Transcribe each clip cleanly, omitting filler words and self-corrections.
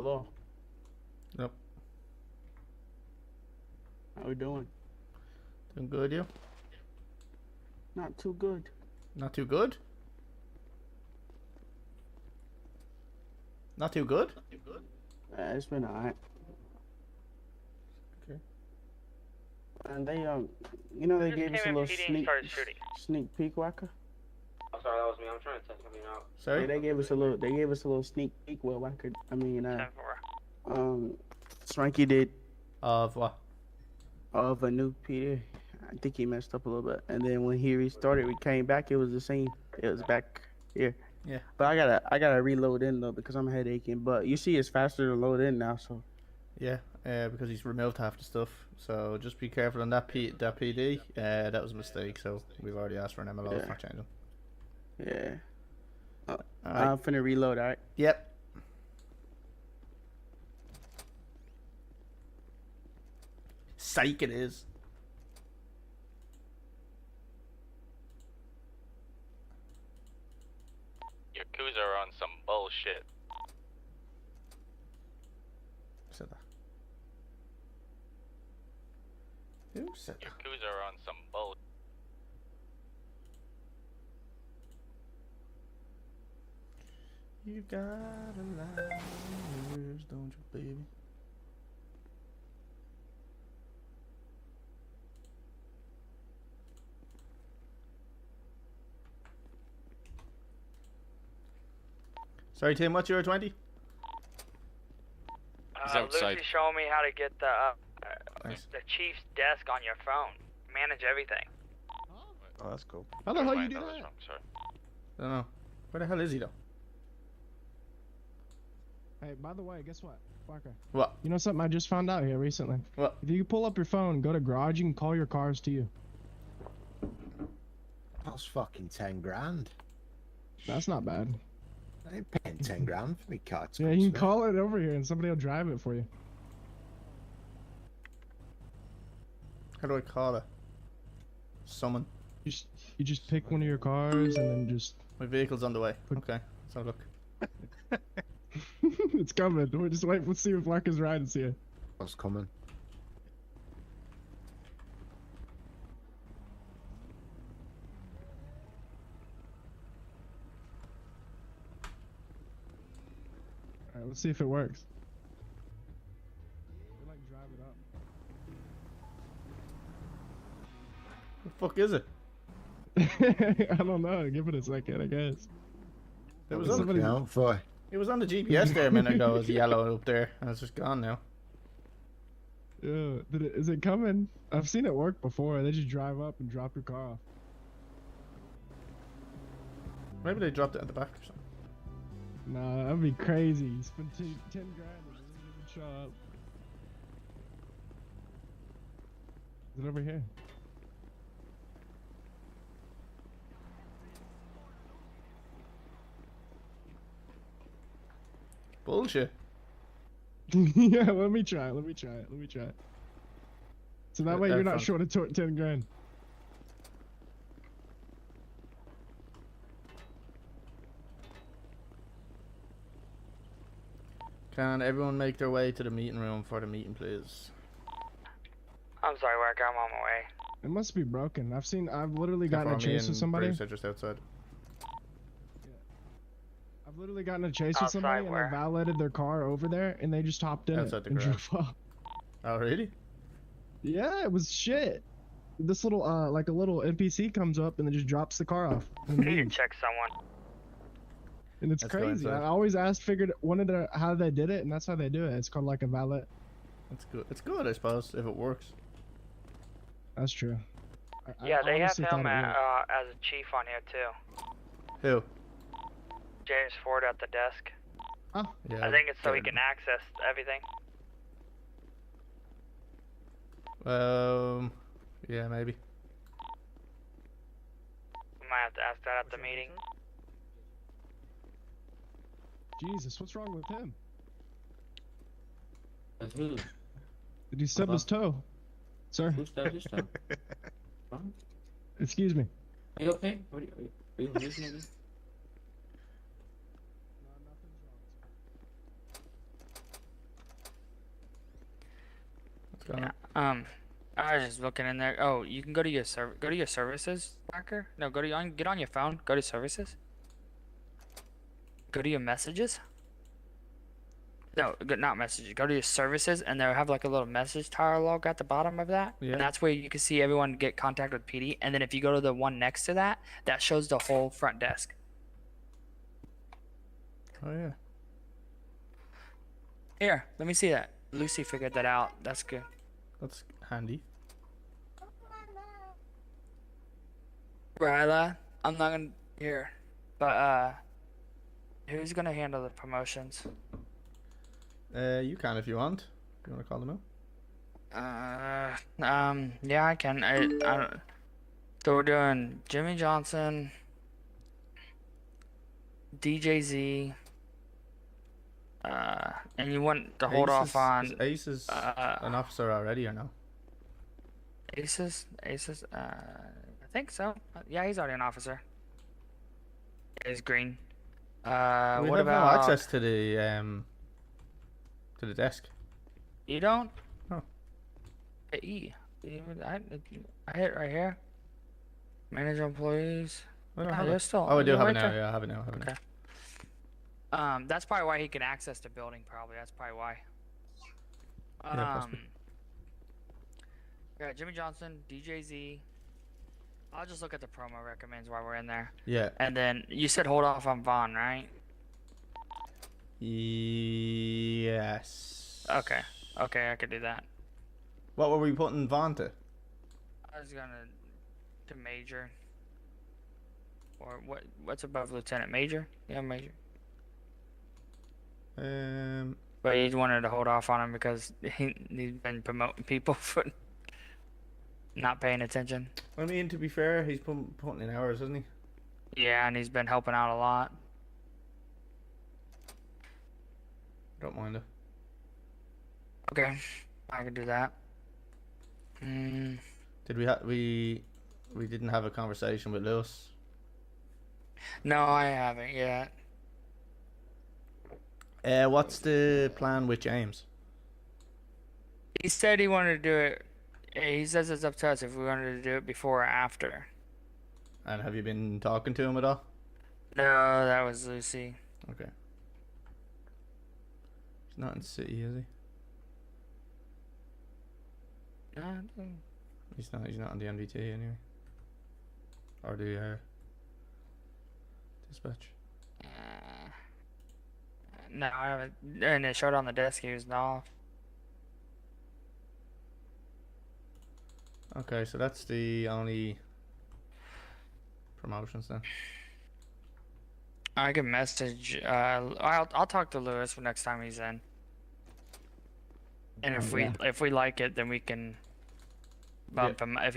Hello. Yep. How we doing? Doing good, you? Not too good. Not too good? Not too good? It's been alright. Okay. And they they gave us a little sneak peek, Whacker. I'm sorry, that was me. I'm trying to test something out. Sorry? They gave us a little sneak peek. Well, Whacker. Swanky did Of what? of a new Peter. I think he messed up a little bit, and then when he restarted, we came back. It was the same. It was back here. Yeah. But I gotta reload in though because I'm headaching. But you see, it's faster to load in now. So Yeah, because he's removed half the stuff. So just be careful on that PD. That was a mistake, so we've already asked for an MLO. It's not changing. yeah. Alright. I'm finna reload. All right. Yep. Psych it is. Yakuza are on some bullshit. Who said that? Who said that? Yakuza are on some bull. You got a lot of years, don't you, baby? Sorry, Tim, what's your 20? Lucy showing me how to get Nice. the chief's desk on your phone. Manage everything. Oh, that's cool. How the hell you do That was that? wrong, sorry. I don't know. Where the hell is he, though? Hey, by the way, guess what? Parker. What? You know something I just found out here recently? What? If you pull up your phone, go to garage, you can call your cars to you. That's fucking 10 grand. That's not bad. I ain't paying 10 grand for me car to Yeah, come you to can me. call it over here and somebody will drive it for you. How do I call it? Summon. You just pick one of your cars and then just... My vehicle's on the way. Okay, let's have a look. It's coming. We're just waiting. Let's see if Marcus rides here. What's coming? Alright, let's see if it works. We like drive it up. The fuck is it? I don't know. Give it a second, I guess. It was What's on, looking out for? it was on the GPS there a minute ago. It was yellow up there, and it's just gone now. Yeah, is it coming? I've seen it work before. They just drive up and drop your car off. Maybe they dropped it at the back or something. Nah, that'd be crazy. You spend 10 grand and it doesn't even show up. Is it over here? Bullshit. Yeah, let me try it. So that way That you're not front. short of 10 grand. Can everyone make their way to the meeting room for the meeting, please? I'm sorry, Worker. I'm on my way. It must be broken. I've literally Except gotten a for me chase with and somebody. Bruce are just outside. I've literally gotten a chase with Outside somebody and where? I valeted their car over there and they just hopped in Outside it the and garage. drove off. Oh, really? Yeah, it was shit. This little like a little NPC comes up and then just drops the car off. And I need to leaves. check someone. And it's Let's go crazy. inside. I always wanted how they did it, and that's how they do it. It's called like a valet. It's good. It's good, I suppose, if it works. That's true. Yeah, they have honestly him thought it worked. as a chief on here too. Who? James Ford at the desk. Oh, Yeah. I think it's so he get can access everything. Yeah, maybe. We might have to ask that at the meeting. Jesus, what's wrong with him? Who? Did he stub his toe? Sir, Who stubbed his toe? excuse me. Are you okay? What are you hallucinating? going on? I was just looking in there. Oh, you can go to your services tracker. No, get on your phone. Go to services. Go to your messages. No, not messages. Go to your services, and they'll have like a little message dialog at the bottom of that. Yeah. And that's where you can see everyone get contact with PD. And then if you go to the one next to that, that shows the whole front desk. Oh yeah. Here, let me see that. Lucy figured that out. That's good. That's handy. Ryla, I'm not gonna here, but who's gonna handle the promotions? You can if you want. You want to call them out? Yeah, I can. I don't. So we're doing Jimmy Johnson, DJZ, and you want to hold off on Is Ace is an officer already or no? Aces. I think so. Yeah, he's already an officer. He's green. We What have about no access to the desk. You don't? No. Hit E. I hit right here. Manage employees. I don't Ah, have you're it. still- Oh, I do you're have right it now. there. Yeah, I have it now. Okay. That's probably why he can access the building. Probably that's probably why. Yeah, possibly. Yeah, Jimmy Johnson, DJZ. I'll just look at the promo recommends while we're in there. Yeah. And then you said hold off on Vaughn, right? Yes. Okay. Okay, I could do that. What were we putting Vaughn to? I was gonna to major. Or what's above lieutenant? Major? Yeah, major. But he wanted to hold off on him because he's been promoting people for not paying attention. I mean, to be fair, he's putting in hours, isn't he? Yeah, and he's been helping out a lot. Don't mind it. Okay, I can do that. Did we didn't have a conversation with Lewis? No, I haven't yet. What's the plan with James? He said he wanted to do it. He says it's up to us if we wanted to do it before or after. And have you been talking to him at all? No, that was Lucy. Okay. He's not in the city, is he? No, He's not on the MDT anyway. Or the dispatch. no, I haven't. And it showed on the desk he was off. Okay, so that's the only promotions then. I can message. I'll talk to Lewis for next time he's in. And if we like it, then we can bump him. If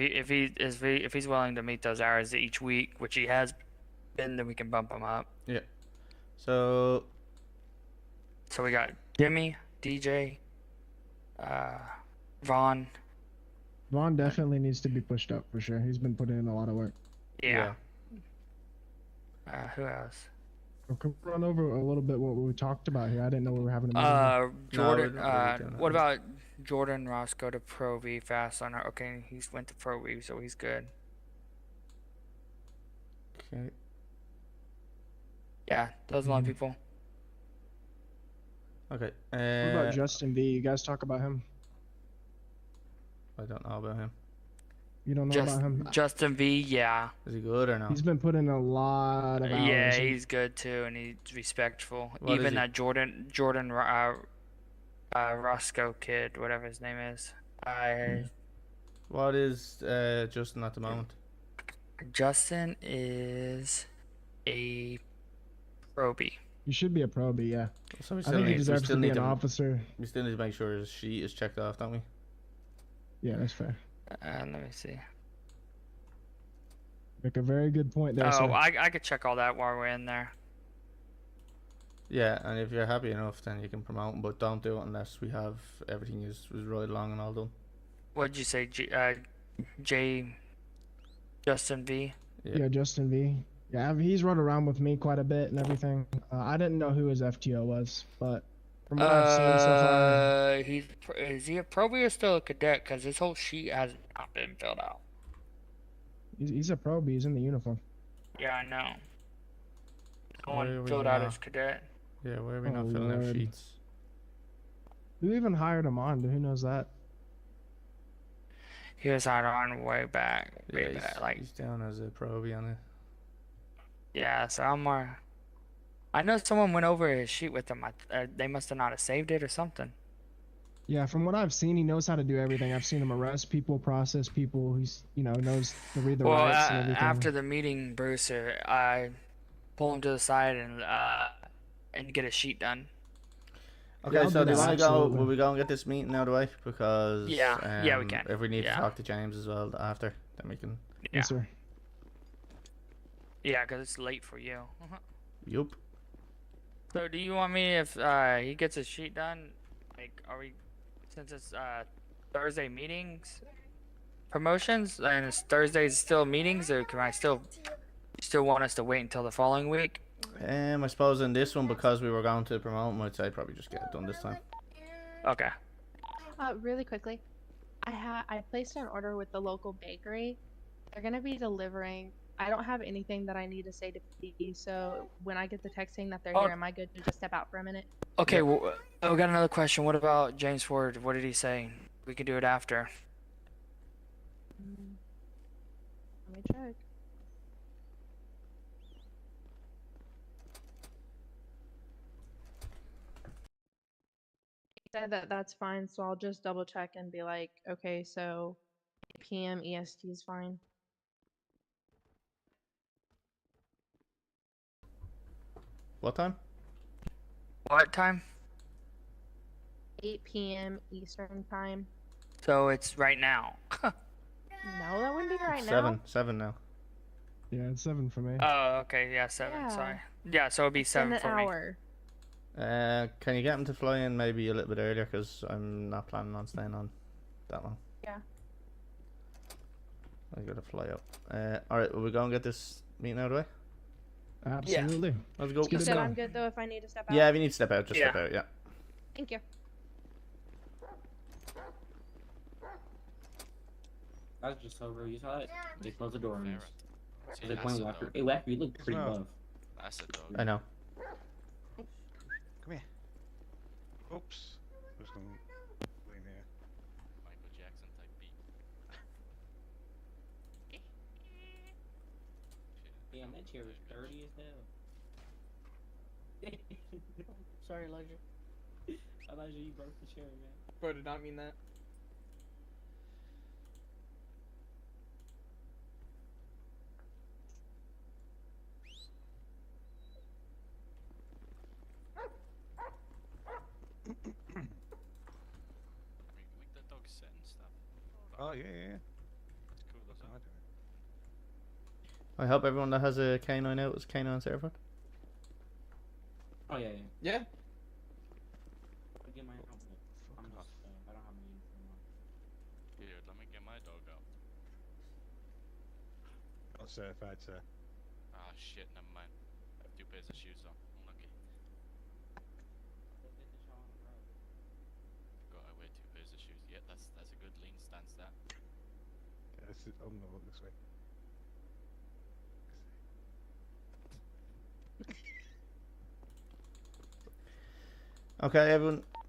he's willing to meet those hours each week, which he has been, then we can bump him up. Yeah. So we got Jimmy, DJ, Vaughn. Vaughn definitely needs to be pushed up for sure. He's been putting in a lot of work. Yeah. Who else? Can we run over a little bit what we talked about here? I didn't know we were having a meeting. Jordan. No, we're not really doing that. What about Jordan Roscoe to Pro V fast on her? Okay, he's went to Pro V, so he's good. okay. Yeah, those are a lot of people. Okay. What about Justin V? You guys talk about him? I don't know about him. You don't know about him? Justin V, yeah. Is he good or no? He's been putting a lot of hours. Yeah, he's good too, and he's respectful. What is Even he? that Jordan Roscoe kid, whatever his name is. What is Justin at the moment? Justin is a probie. You should be a probie, yeah. So we I still think he need, we deserves still to be need an to, officer. we still need to make sure his sheet is checked off, don't we? Yeah, that's fair. Let me see. Make a very good point there, Oh, sir. I could check all that while we're in there. Yeah, and if you're happy enough, then you can promote him, but don't do it unless we have everything is right along and all done. What did you say, J. Justin V? Yeah, Justin V. Yeah, he's run around with me quite a bit and everything. I didn't know who his FTO was, but From what I've seen so far. Is he a probie or still a cadet? Because his whole sheet has not been filled out. He's a probie. He's in the uniform. Yeah, I know. No Where are one we filled out now? his cadet. Yeah, where are we Oh, not filling out Lord. sheets? Who even hired him on? Who knows that? He was out on way back. Yeah, Way back. Like, he's down as a probie on it. yeah, so I'm more. I know someone went over his sheet with him. They must have not have saved it or something. Yeah, from what I've seen, he knows how to do everything. I've seen him arrest people, process people. He's, knows to read the Well, rights and everything. after the meeting, Brewster, I pull him to the side and get a sheet done. Okay, I'll so do do you that, want to go? absolutely. Will we go and get this meeting out of the way? Because Yeah, we can. If we need Yeah. to talk to James as well after, then we can. Yes, sir. Yeah, because it's late for you. Yup. So, do you want me if he gets his sheet done? Like, are we, since it's Thursday meetings, promotions, and it's Thursdays still meetings, or can I still want us to wait until the following week? I suppose in this one, because we were going to promote him, I'd say probably just get it done this time. Okay. Really quickly, I placed an order with the local bakery. They're gonna be delivering. I don't have anything that I need to say to P, so when I get the text saying that they're Oh. here, am I good to just step out for a minute? Okay, well, we got another question. What about James Ford? What did he say? We could do it after. Let me check. He said that that's fine, so I'll just double check and be like, okay, so 8 p.m. EST is fine. What time? What time? 8 p.m. Eastern time. So it's right now. No, that wouldn't be right now. Seven now. Yeah, it's 7 for me. Oh, okay. Yeah, 7. Yeah. Sorry. Yeah, so it'd be In 7 an for me. hour. Can you get him to fly in maybe a little bit earlier? Because I'm not planning on staying on that long. Yeah. I gotta fly up. Alright, will we go and get this meeting out of the way? Absolutely. Let's go. Let's You get it said done. I'm good though if I need to step out? Yeah, if you need to step out, just Yeah. step out, yeah. Thank you. I was just over. You saw it? They closed the door on us. See, They that's pointed a Whacker. dog. Hey, Whacker, you look pretty Well. buff. That's a dog. I know. Come here. Oops. Who's going to in here? Michael Jackson type beat. Damn, that chair is dirty as hell. Sorry, Elijah. Elijah, you broke the chair, man. Bro, did not mean that. Make that dog sit and stuff. Oh, yeah. It's cool, What's isn't that it? doing? I hope everyone that has a canine out is canine certified. Oh, yeah. Yeah. I get my helmet. I'm Fuck off. just, I don't have my uniform on. Here, let me get my dog out. Not certified, sir. Ah, shit, never mind. I have 2 pairs of shoes on. Unlucky. Got I wear 2 pairs of shoes. Yeah, that's a good lean stance, that. Yeah, I'm going to look this way. Okay,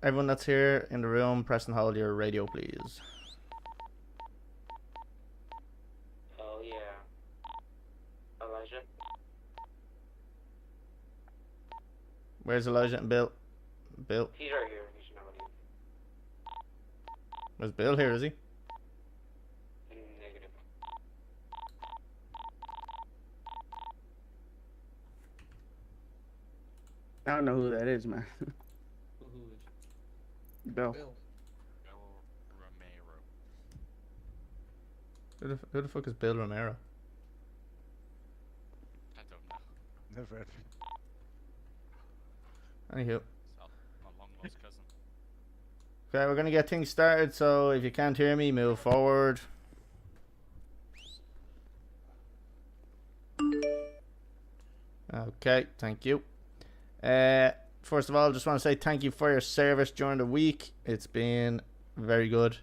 everyone that's here in the room, press and hold your radio, please. Oh, yeah. Elijah? Where's Elijah and Bill? Bill. He's right here. He should know what Was Bill here, is he? Negative. I don't know who that is, man. Who is? Bill. Bill Romero. Who the fuck is Bill Romero? I don't know. Never heard. Anywho. It's my long lost cousin. Okay, we're gonna get things started, so if you can't hear me, move forward. Okay, thank you. first of all, just want to say thank you for your service during the week. It's been very good.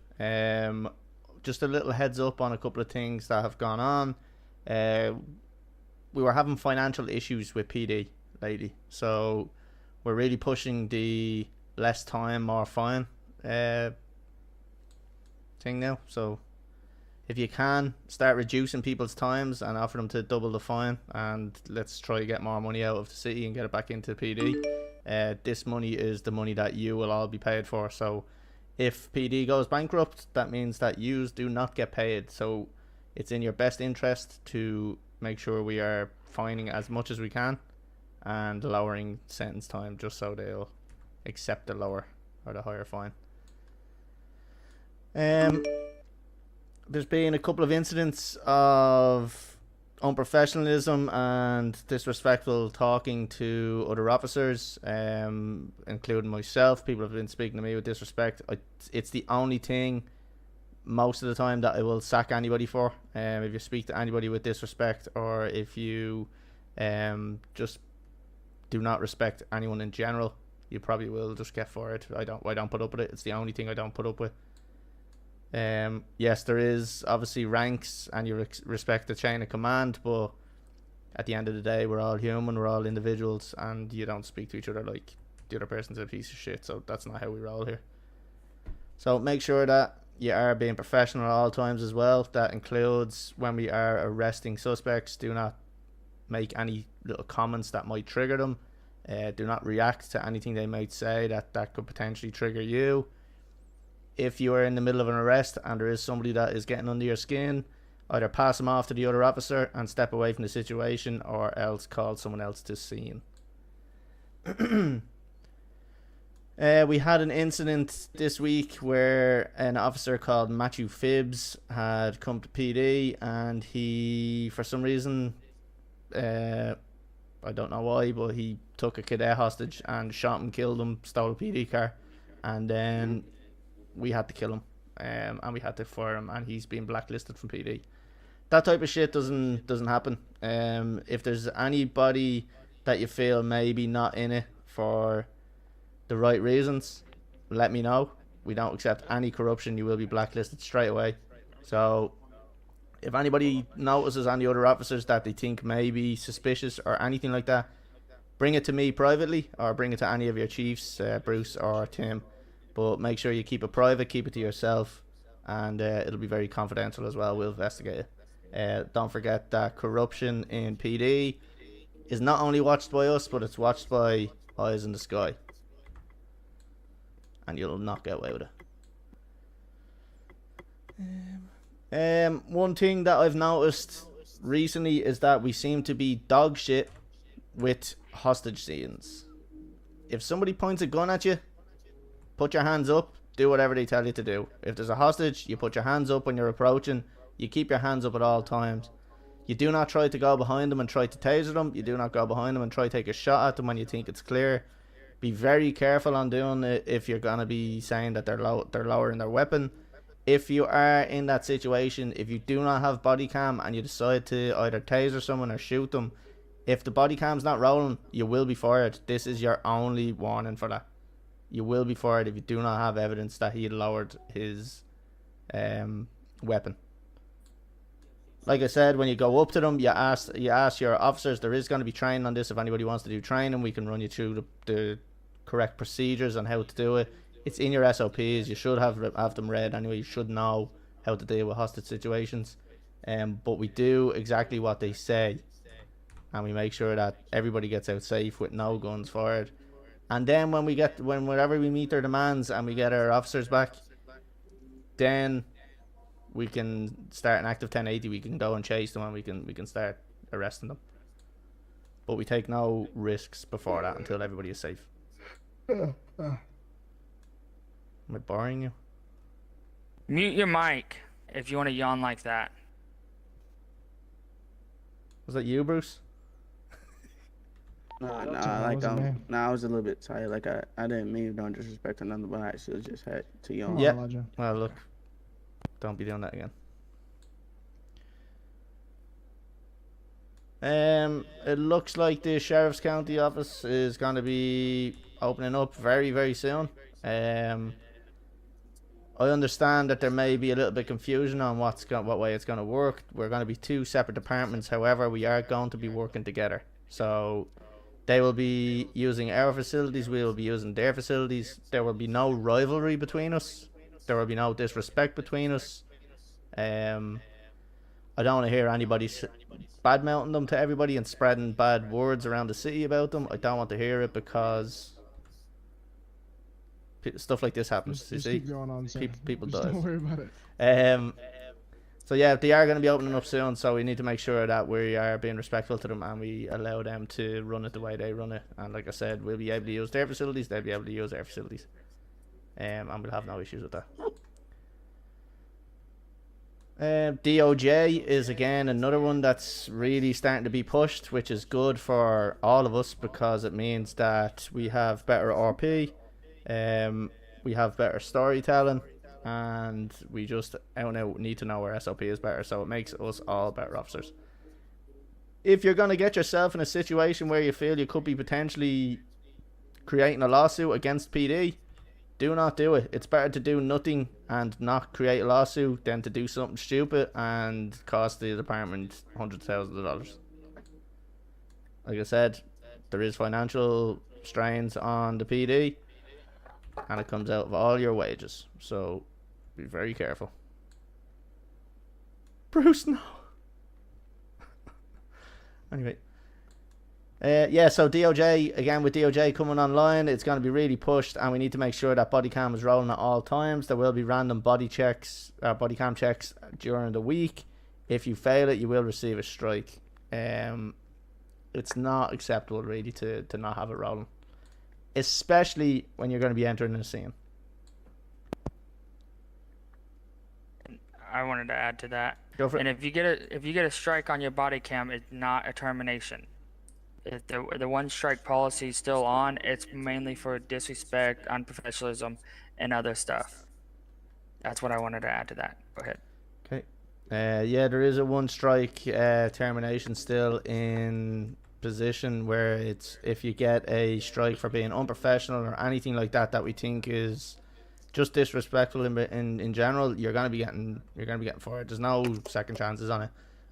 Just a little heads up on a couple of things that have gone on. We were having financial issues with PD lately, so we're really pushing the less time, more fine thing now. So if you can, start reducing people's times and offer them to double the fine, and let's try to get more money out of the city and get it back into PD. This money is the money that you will all be paid for. So if PD goes bankrupt, that means that yous do not get paid. So it's in your best interest to make sure we are fining as much as we can and lowering sentence time, just so they'll accept the lower or the higher fine. There's been a couple of incidents of unprofessionalism and disrespectful talking to other officers, including myself. People have been speaking to me with disrespect. It's the only thing most of the time that I will sack anybody for. If you speak to anybody with disrespect, or if you just do not respect anyone in general, you probably will just get fired. I don't put up with it. It's the only thing I don't put up with. Yes, there is obviously ranks and you respect the chain of command, but at the end of the day, we're all human, we're all individuals, and you don't speak to each other like the other person's a piece of shit. So that's not how we roll here. So make sure that you are being professional at all times as well. That includes when we are arresting suspects. Do not make any little comments that might trigger them. Do not react to anything they might say that could potentially trigger you. If you are in the middle of an arrest and there is somebody that is getting under your skin, either pass them off to the other officer and step away from the situation, or else call someone else to scene. We had an incident this week where an officer called Matthew Phibbs had come to PD, and he, for some reason, I don't know why, but he took a cadet hostage and shot him, killed him, stole a PD car, and then we had to kill him, and we had to fire him, and he's been blacklisted from PD. That type of shit doesn't happen. If there's anybody that you feel maybe not in it for the right reasons, let me know. We don't accept any corruption. You will be blacklisted straight away. So if anybody notices any other officers that they think may be suspicious or anything like that, bring it to me privately, or bring it to any of your chiefs, Bruce or Tim. But make sure you keep it private, keep it to yourself, and it'll be very confidential as well. We'll investigate it. Don't forget that corruption in PD is not only watched by us, but it's watched by eyes in the sky. And you'll not get away with it. One thing that I've noticed recently is that we seem to be dog shit with hostage scenes. If somebody points a gun at you, put your hands up, do whatever they tell you to do. If there's a hostage, you put your hands up when you're approaching. You keep your hands up at all times. You do not try to go behind them and try to taser them. You do not go behind them and try to take a shot at them when you think it's clear. Be very careful on doing it if you're going to be saying that they're lowering their weapon. If you are in that situation, if you do not have body cam and you decide to either taser someone or shoot them, if the body cam's not rolling, you will be fired. This is your only warning for that. You will be fired if you do not have evidence that he lowered his weapon. Like I said, when you go up to them, you ask your officers. There is going to be training on this. If anybody wants to do training, we can run you through the correct procedures on how to do it. It's in your SOPs. You should have them read anyway. You should know how to deal with hostage situations. But we do exactly what they say, and we make sure that everybody gets out safe with no guns fired. And then whenever we meet their demands and we get our officers back, then we can start an active 1080. We can go and chase them, and we can start arresting them. But we take no risks before that until everybody is safe. Am I boring you? Mute your mic if you want to yawn like that. Was that you, Bruce? Nah, wasn't me. I was a little bit tired. Like I didn't mean no disrespect or nothing, but I actually just had to yawn. Yeah. Elijah. Well, look, don't be doing that again. It looks like the Sheriff's County office is going to be opening up very, very soon. I understand that there may be a little bit confusion on what way it's going to work. We're going to be 2 separate departments. However, we are going to be working together. So they will be using our facilities. We will be using their facilities. There will be no rivalry between us. There will be no disrespect between us. I don't want to hear anybody bad mouthing them to everybody and spreading bad words around the city about them. I don't want to hear it because stuff like this happens. Just you see, keep going on, sir. people Just die. don't worry about it. So yeah, they are going to be opening up soon. So we need to make sure that we are being respectful to them and we allow them to run it the way they run it. And like I said, we'll be able to use their facilities. They'll be able to use our facilities. And we'll have no issues with that. DOJ is again another one that's really starting to be pushed, which is good for all of us because it means that we have better RP, we have better storytelling, and we just need to know our SOP is better, so it makes us all better officers. If you're going to get yourself in a situation where you feel you could be potentially creating a lawsuit against PD, do not do it. It's better to do nothing and not create a lawsuit than to do something stupid and cost the department hundreds of thousands of dollars. Like I said, there is financial strains on the PD and it comes out of all your wages. So be very careful. Bruce, no. Anyway. Yeah, so DOJ, again with DOJ coming online, it's going to be really pushed and we need to make sure that body cam is rolling at all times. There will be random body cam checks during the week. If you fail it, you will receive a strike. It's not acceptable really to not have it rolling. Especially when you're going to be entering a scene. I wanted to add to that. Go for it. And if you get a strike on your body cam, it's not a termination. If the one strike policy is still on, it's mainly for disrespect, unprofessionalism, and other stuff. That's what I wanted to add to that. Go ahead. Okay. Yeah, there is a 1 strike termination still in position where it's if you get a strike for being unprofessional or anything like that that we think is just disrespectful in general, you're gonna be getting fired. There's no second chances on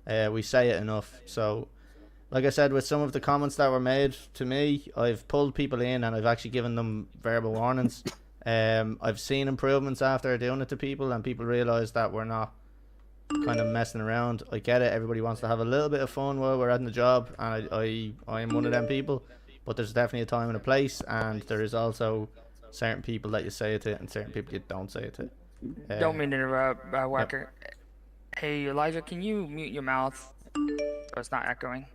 it. We say it enough. So like I said, with some of the comments that were made to me, I've pulled people in and I've actually given them verbal warnings. I've seen improvements after doing it to people and people realise that we're not kind of messing around. I get it, everybody wants to have a little bit of fun while we're at the job and I am one of them people, but there's definitely a time and a place and there is also certain people that you say it to and certain people you don't say it to. Don't mean to interrupt, Walker. Yep. Hey Elijah, can you mute your mouth so it's not echoing?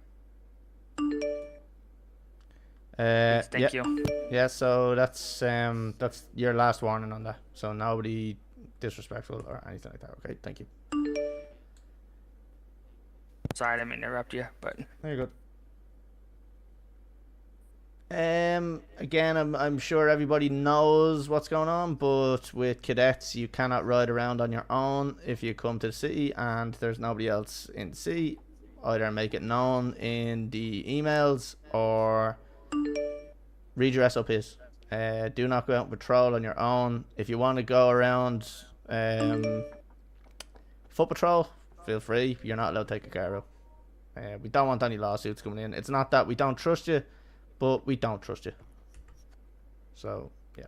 Thank you. Yeah, so that's your last warning on that. So nobody disrespectful or anything like that. Okay, thank you. Sorry, I didn't mean to interrupt you, but you're good. Again, I'm sure everybody knows what's going on, but with cadets, you cannot ride around on your own if you come to the city and there's nobody else in the city. Either make it known in the emails or read your SOPs. Do not go out and patrol on your own. If you want to go around foot patrol, feel free. You're not allowed to take a car out. We don't want any lawsuits coming in. It's not that we don't trust you, but we don't trust you. So yeah.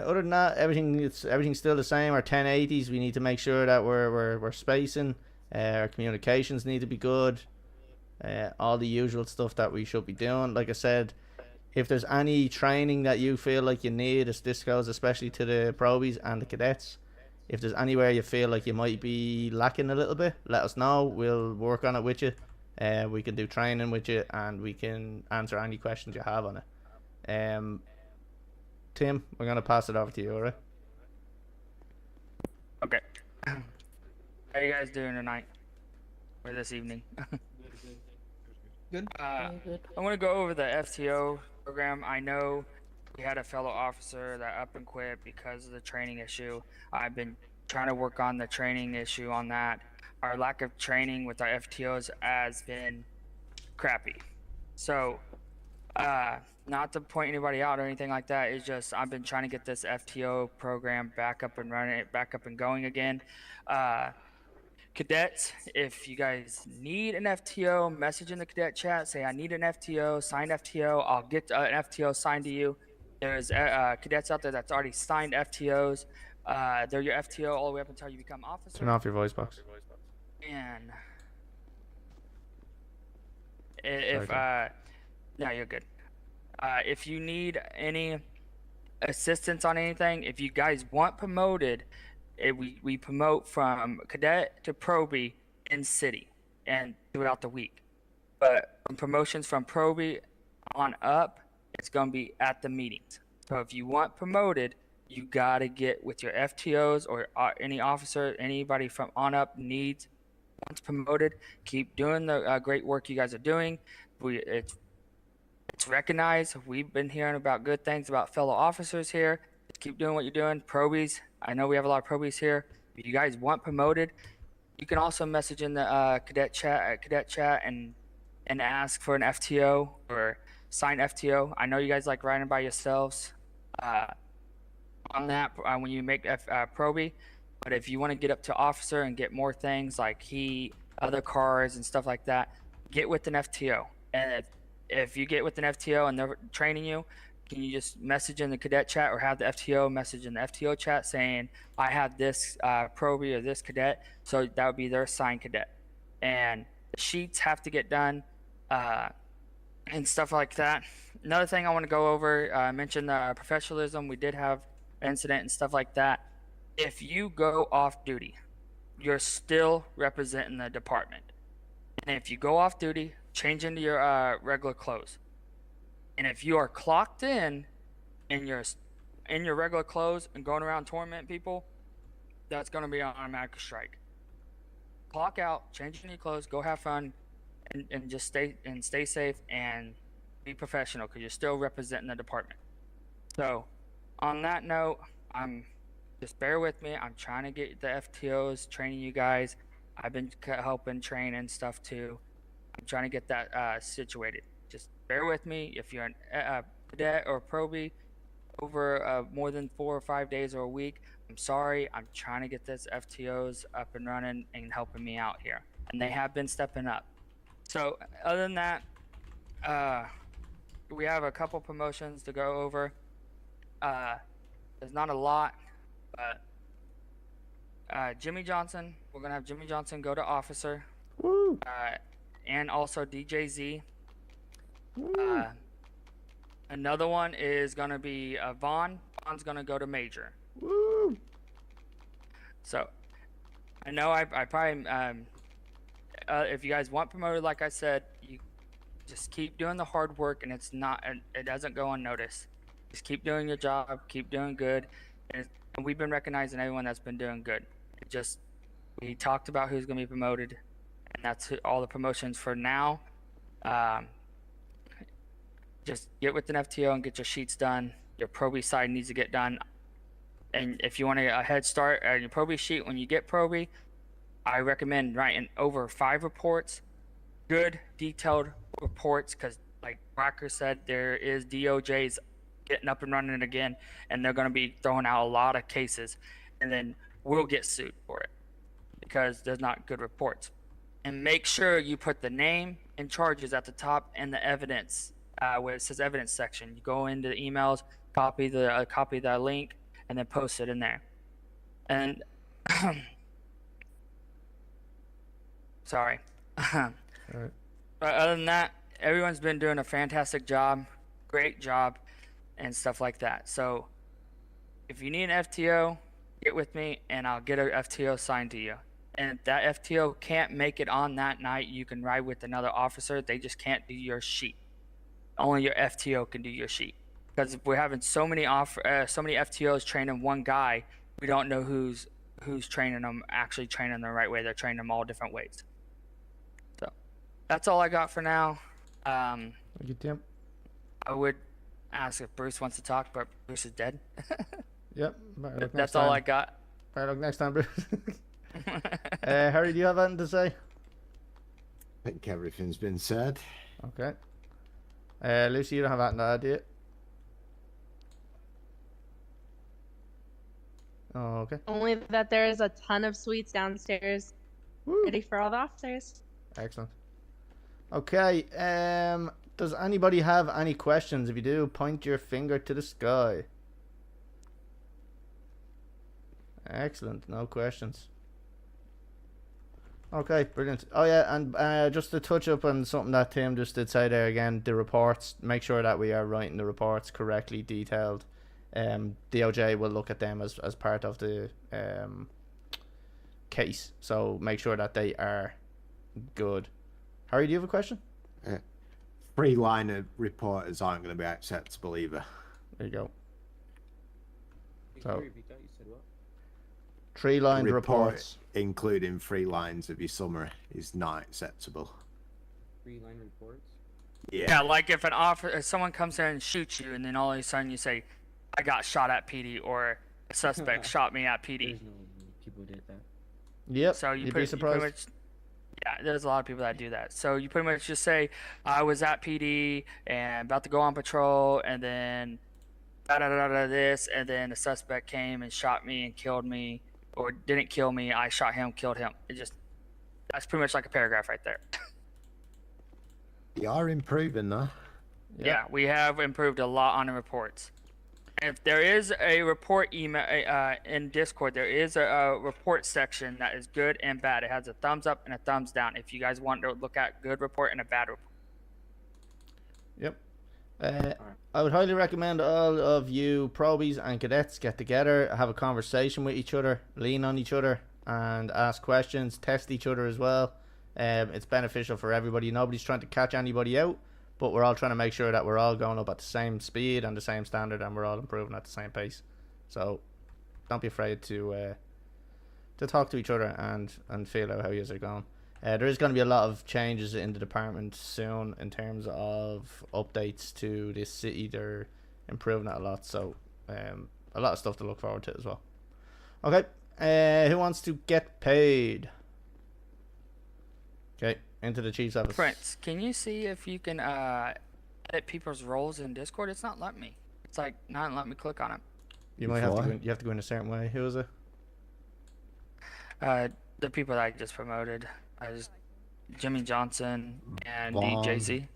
Other than that, everything's still the same. Our 1080s, we need to make sure that we're spacing. Our communications need to be good. All the usual stuff that we should be doing. Like I said, if there's any training that you feel like you need, this goes especially to the probies and the cadets. If there's anywhere you feel like you might be lacking a little bit, let us know. We'll work on it with you. We can do training with you and we can answer any questions you have on it. Tim, we're going to pass it over to you, alright? okay. How are you guys doing tonight? Or this evening? Good. Good. I want to go over the FTO program. I know we had a fellow officer that up and quit because of the training issue. I've been trying to work on the training issue on that. Our lack of training with our FTOs has been crappy. So, not to point anybody out or anything like that. It's just I've been trying to get this FTO program back up and running, back up and going again. Cadets, if you guys need an FTO, message in the cadet chat. Say I need an FTO, signed FTO. I'll get an FTO signed to you. There's cadets out there that's already signed FTOs. They're your FTO all the way up until you become officer. Turn off your voice box. And if no, you're good. If you need any assistance on anything, if you guys want promoted, we promote from cadet to probie in city and throughout the week. But promotions from probie on up, it's gonna be at the meetings. So if you want promoted, you gotta get with your FTOs or any officer, anybody from on up needs. Once promoted, keep doing the great work you guys are doing. It's recognized. We've been hearing about good things about fellow officers here. Just keep doing what you're doing. Probies, I know we have a lot of probies here. If you guys want promoted, you can also message in the cadet chat and ask for an FTO or sign FTO. I know you guys like riding by yourselves on that when you make probie. But if you want to get up to officer and get more things like heat, other cars and stuff like that, get with an FTO. And if you get with an FTO and they're training you, can you just message in the cadet chat or have the FTO message in the FTO chat saying, I have this probie or this cadet. So that would be their assigned cadet. And the sheets have to get done and stuff like that. Another thing I want to go over, I mentioned professionalism. We did have an incident and stuff like that. If you go off duty, you're still representing the department. And if you go off duty, change into your regular clothes. And if you are clocked in your regular clothes and going around tormenting people, that's going to be an automatic strike. Clock out, change into your clothes, go have fun, and just stay safe and be professional because you're still representing the department. So, on that note, just bear with me. I'm trying to get the FTOs training you guys. I've been helping train and stuff too. I'm trying to get that situated. Just bear with me. If you're a cadet or a probie over more than 4 or 5 days or a week, I'm sorry. I'm trying to get this FTOs up and running and helping me out here. And they have been stepping up. So other than that, we have a couple promotions to go over. There's not a lot. Jimmy Johnson, we're gonna have Jimmy Johnson go to officer. Woo! And also DJZ. Another one is gonna be Vaughn. Vaughn's gonna go to major. Woo! So, I know I probably if you guys want promoted, like I said, you just keep doing the hard work, and it doesn't go unnoticed. Just keep doing your job, keep doing good, and we've been recognizing everyone that's been doing good. We talked about who's going to be promoted, and that's all the promotions for now. Just get with an FTO and get your sheets done. Your probie side needs to get done. And if you want a head start on your probie sheet when you get probie, I recommend writing over 5 reports, good detailed reports, because like Rocker said, there is DOJ's getting up and running again, and they're going to be throwing out a lot of cases, and then we'll get sued for it because there's not good reports. And make sure you put the name and charges at the top and the evidence where it says evidence section. You go into the emails, copy the link, and then post it in there. And sorry. All right. But other than that, everyone's been doing a fantastic job, great job, and stuff like that. So if you need an FTO, get with me and I'll get an FTO signed to you. And if that FTO can't make it on that night, you can ride with another officer. They just can't do your sheet. Only your FTO can do your sheet. Because if we're having so many FTOs training one guy, we don't know who's training them, actually training them the right way. They're training them all different ways. So that's all I got for now. Thank you, Tim. I would ask if Bruce wants to talk, but Bruce is dead. Yep. That's all I got. Better luck next time, Bruce. Harry, do you have anything to say? I think everything's been said. Okay. Lucy, you don't have that in that, do you? Oh, okay. Only that there is a ton of suites downstairs, Woo. ready for all the officers. Excellent. Okay, does anybody have any questions? If you do, point your finger to the sky. Excellent, no questions. Okay, brilliant. Oh yeah, and just to touch up on something that Tim just did say there again, the reports, make sure that we are writing the reports correctly detailed. DOJ will look at them as part of the case, so make sure that they are good. Harry, do you have a question? Three-liner reporters aren't going to be acceptable either. There you go. So, Repeat that, you said what? three-lined reports. Including 3 lines of your summary, is not acceptable. 3-line reports? Yeah, like if someone comes in and shoots you, and then all of a sudden you say, "I got shot at PD," or "A suspect shot me at PD." There's no people did that. Yep. So you you'd pretty, be surprised. you pretty much, yeah, there's a lot of people that do that. So you pretty much just say, "I was at PD and about to go on patrol, and then da da da da this, and then the suspect came and shot me and killed me, or didn't kill me. I shot him, killed him." That's pretty much like a paragraph right there. You are improving, though. Yeah, we have improved a lot on the reports. If there is a report email in Discord, there is a report section that is good and bad. It has a thumbs up and a thumbs down. If you guys want to look at good report and a bad report. Yep. I would highly recommend all of you probies and cadets get together, have a conversation with each other, lean on each other, and ask questions, test each other as well. It's beneficial for everybody. Nobody's trying to catch anybody out, but we're all trying to make sure that we're all going up at the same speed and the same standard, and we're all improving at the same pace. So don't be afraid to talk to each other and feel out how you are going. There is going to be a lot of changes in the department soon in terms of updates to this city. They're improving it a lot, so a lot of stuff to look forward to as well. Okay, who wants to get paid? Okay, into the chief's office. Prince, can you see if you can edit people's roles in Discord? It's not letting me. It's like not letting me click on it. You might have to go in, you have to go in a certain way. Who is it? The people that I just promoted. Jimmy Johnson and Vaughn. DJZ.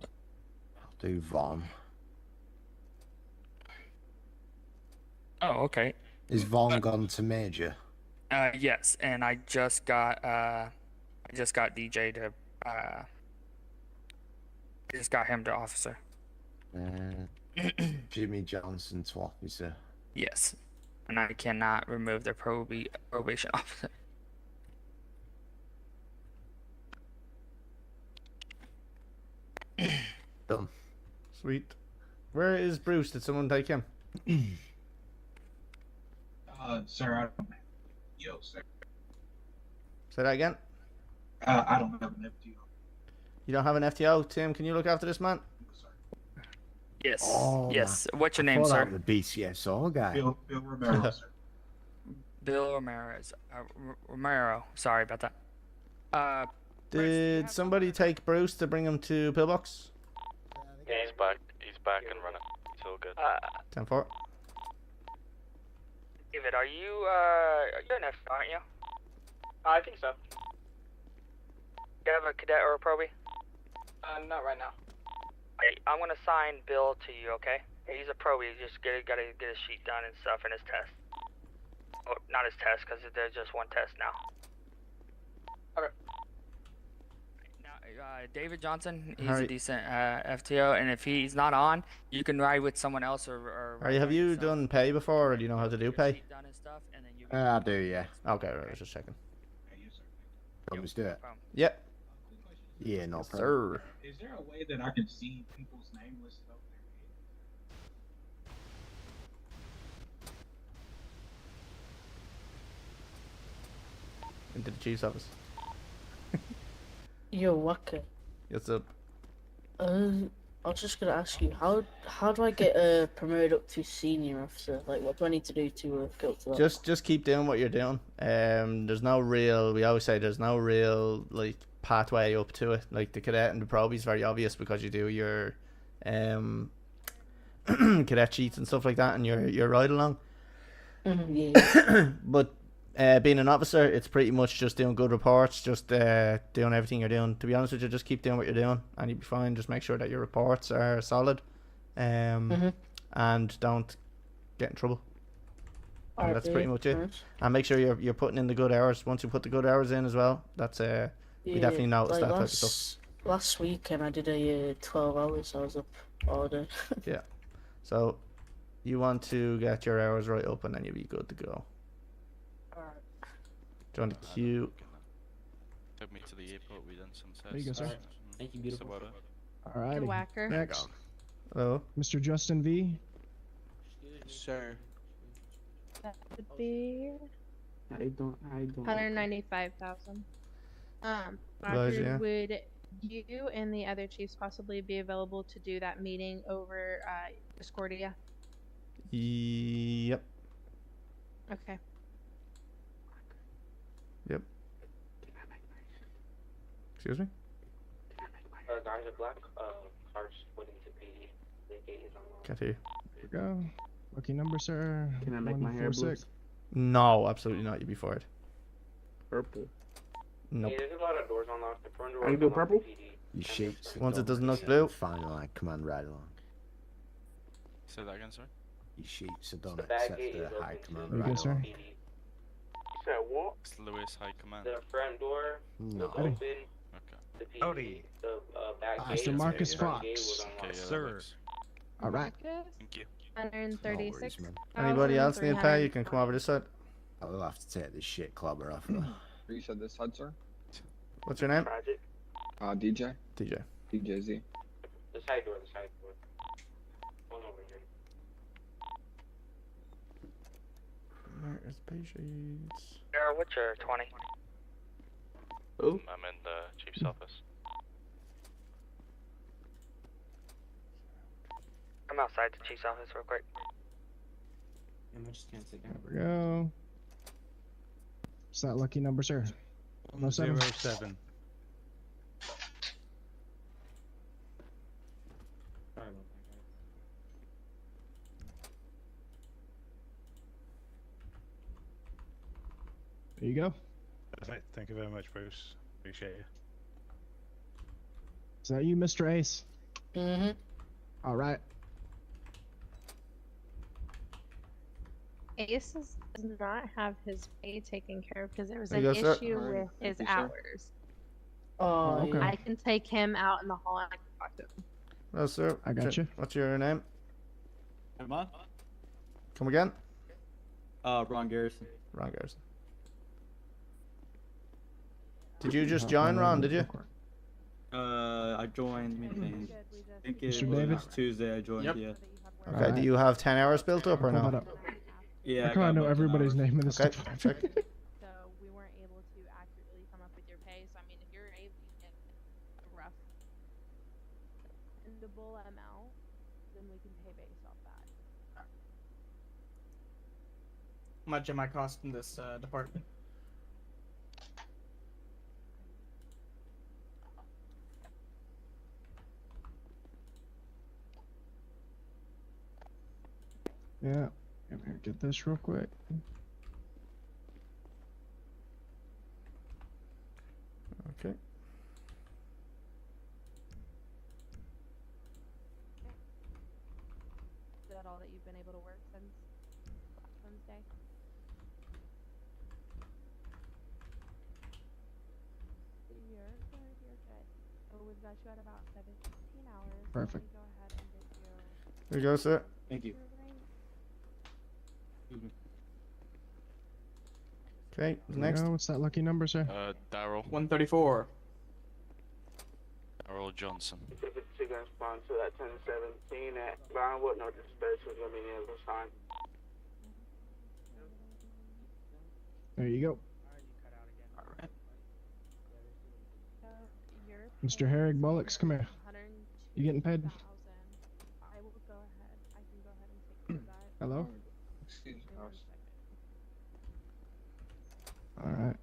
I'll do Vaughn. Oh, okay. Is Vaughn gone to Major? Yes, and I just got DJ to I just got him to officer. Jimmy Johnson to officer. Yes, and I cannot remove the probation officer. Done. Sweet. Where is Bruce? Did someone take him? Sir, I don't. Yo, sir. Say that again. I don't have an FTO. You don't have an FTO, Tim? Can you look after this man? Yes. Oh, yes. What's your I name, thought sir? that was the BCSO guy. Bill Romero, sir. Bill Ramirez. Romero. Sorry about that. Did somebody take Bruce to bring him to Pillbox? Yeah, he's back. He's back and running. It's all good. 10-4. David, are you an F, aren't you? I think so. You have a cadet or a probie? Not right now. Hey, I'm gonna sign Bill to you, okay? He's a probie. He's just gotta get his sheet done and stuff and his test. Oh, not his test, because there's just one test now. Okay. Now, David Johnson, he's Harry- a decent FTO, and if he's not on, you can ride with someone else or Harry, have you done pay before, or do you know how to do pay? sheet done and stuff, and then you I do, yeah. Okay, right, I was just checking. Want me to do it? Yep. Yeah, no problem. Sir. Is there a way that I can see people's name listed up there? Into the chief's office. Yo, Waka. What's up? I was just gonna ask you, how do I get promoted up to senior officer? Like, what do I need to do to get up to that? Just keep doing what you're doing. There's no real. We always say there's no real like pathway up to it. Like the cadet and the probe is very obvious because you do your cadet sheets and stuff like that, and you're ride along. Yeah. But being an officer, it's pretty much just doing good reports, just doing everything you're doing. To be honest with you, just keep doing what you're doing, and you'll be fine. Just make sure that your reports are solid, and don't get in trouble. And that's pretty much it. And make sure you're putting in the good hours. Once you put the good hours in as well, that's we definitely notice like that type of stuff. Last weekend I did a 12 hours. I was up all day. Yeah. So you want to get your hours right up, and then you'll be good to go. Alright. Do you want to queue? Took me to the airport. We done some tests. There you go, sir. Thank you, beautiful. All right. You're whacker. Next, Hello. Mr. Justin V. Sir. That would be I don't. 195,000. Right, Roger, yeah. would you and the other chiefs possibly be available to do that meeting over Discordia? Yep. Okay. Yep. Excuse me? Guys are black. Cars waiting to be. The gate is unlocked. Can't hear you. Here we go. Lucky number, sir. Can I make my hair blue? 146. No, absolutely not. You'd be fired. Purple. Nope. Hey, there's a lot of doors unlocked. The front door Are you is do unlocked purple? for PD. You shapes. Once it doesn't look blue. Final like command right along. Say that again, sorry. You shapes don't The back accept gate the is high open command to You right good, sir? along. PD. Said what? It's Lewis High Command. The front door No. was open. Okay. The PD. Howdy. The back Ah, gate. Mr. Marcus the front gate Fox. was Okay, unlocked. yeah, Sir. that works. All right. Thank you. No worries, 136. man. Anybody else need pay? You can come over this side. I will have to take this shit clobber off though. You said this HUD, sir? What's your name? Project. DJ? DJ. DJZ. The side door. The side door. One over here. Where is patience? Sarah, what's your 20? Oh. I'm in the chief's office. I'm outside the chief's office real quick. I just can't sit down. There we go. What's that lucky number, sir? 107. 07. Sorry about that, There you go. Perfect. Thank you very much, Bruce. Appreciate you. Is that you, Mr. Ace? guys. All right. Ace does not have his pay taken care of because there was There an you go, sir. issue Alright, with thank his you, sir. hours. Oh, okay. yeah. I can take him out in the hall and I can talk to him. No, sir. I got you. What's your name? Am I? Come again? Ron Garrison. Ron Garrison. Did you just join, Ron? Did you? I joined. Let me think. Good, we I think Mr. it was David? Tuesday. I joined. just- Yeah. so that you have work. Okay. Alright. Do you have 10 hours built up or Pull that no? up. Yeah. I kind of know got about 10 everybody's hours. name in this Okay. stuff. Check. So we weren't able to accurately come up with your pay. So I mean, if you're able to get a rough endable amount, then we can pay based off that. How much am I costing this department? Yeah. I'm gonna get this real quick. Okay. Is that all that you've been able to work since last Wednesday? You're good, you're good. So we've got you at about 17 hours. Perfect. Let me go ahead and get you There you go, sir. Thank you. Okay. There we Next. go. What's that lucky number, sir? Daryl. 134. Daryl Johnson. If it's two guns spawned to that 1017 at Vinewood, no dispatch is gonna be near this time. There you go. Alright. So your Mr. Herrig Bullocks, come here. 102,000 You getting paid? Hello? Excuse me. Alright.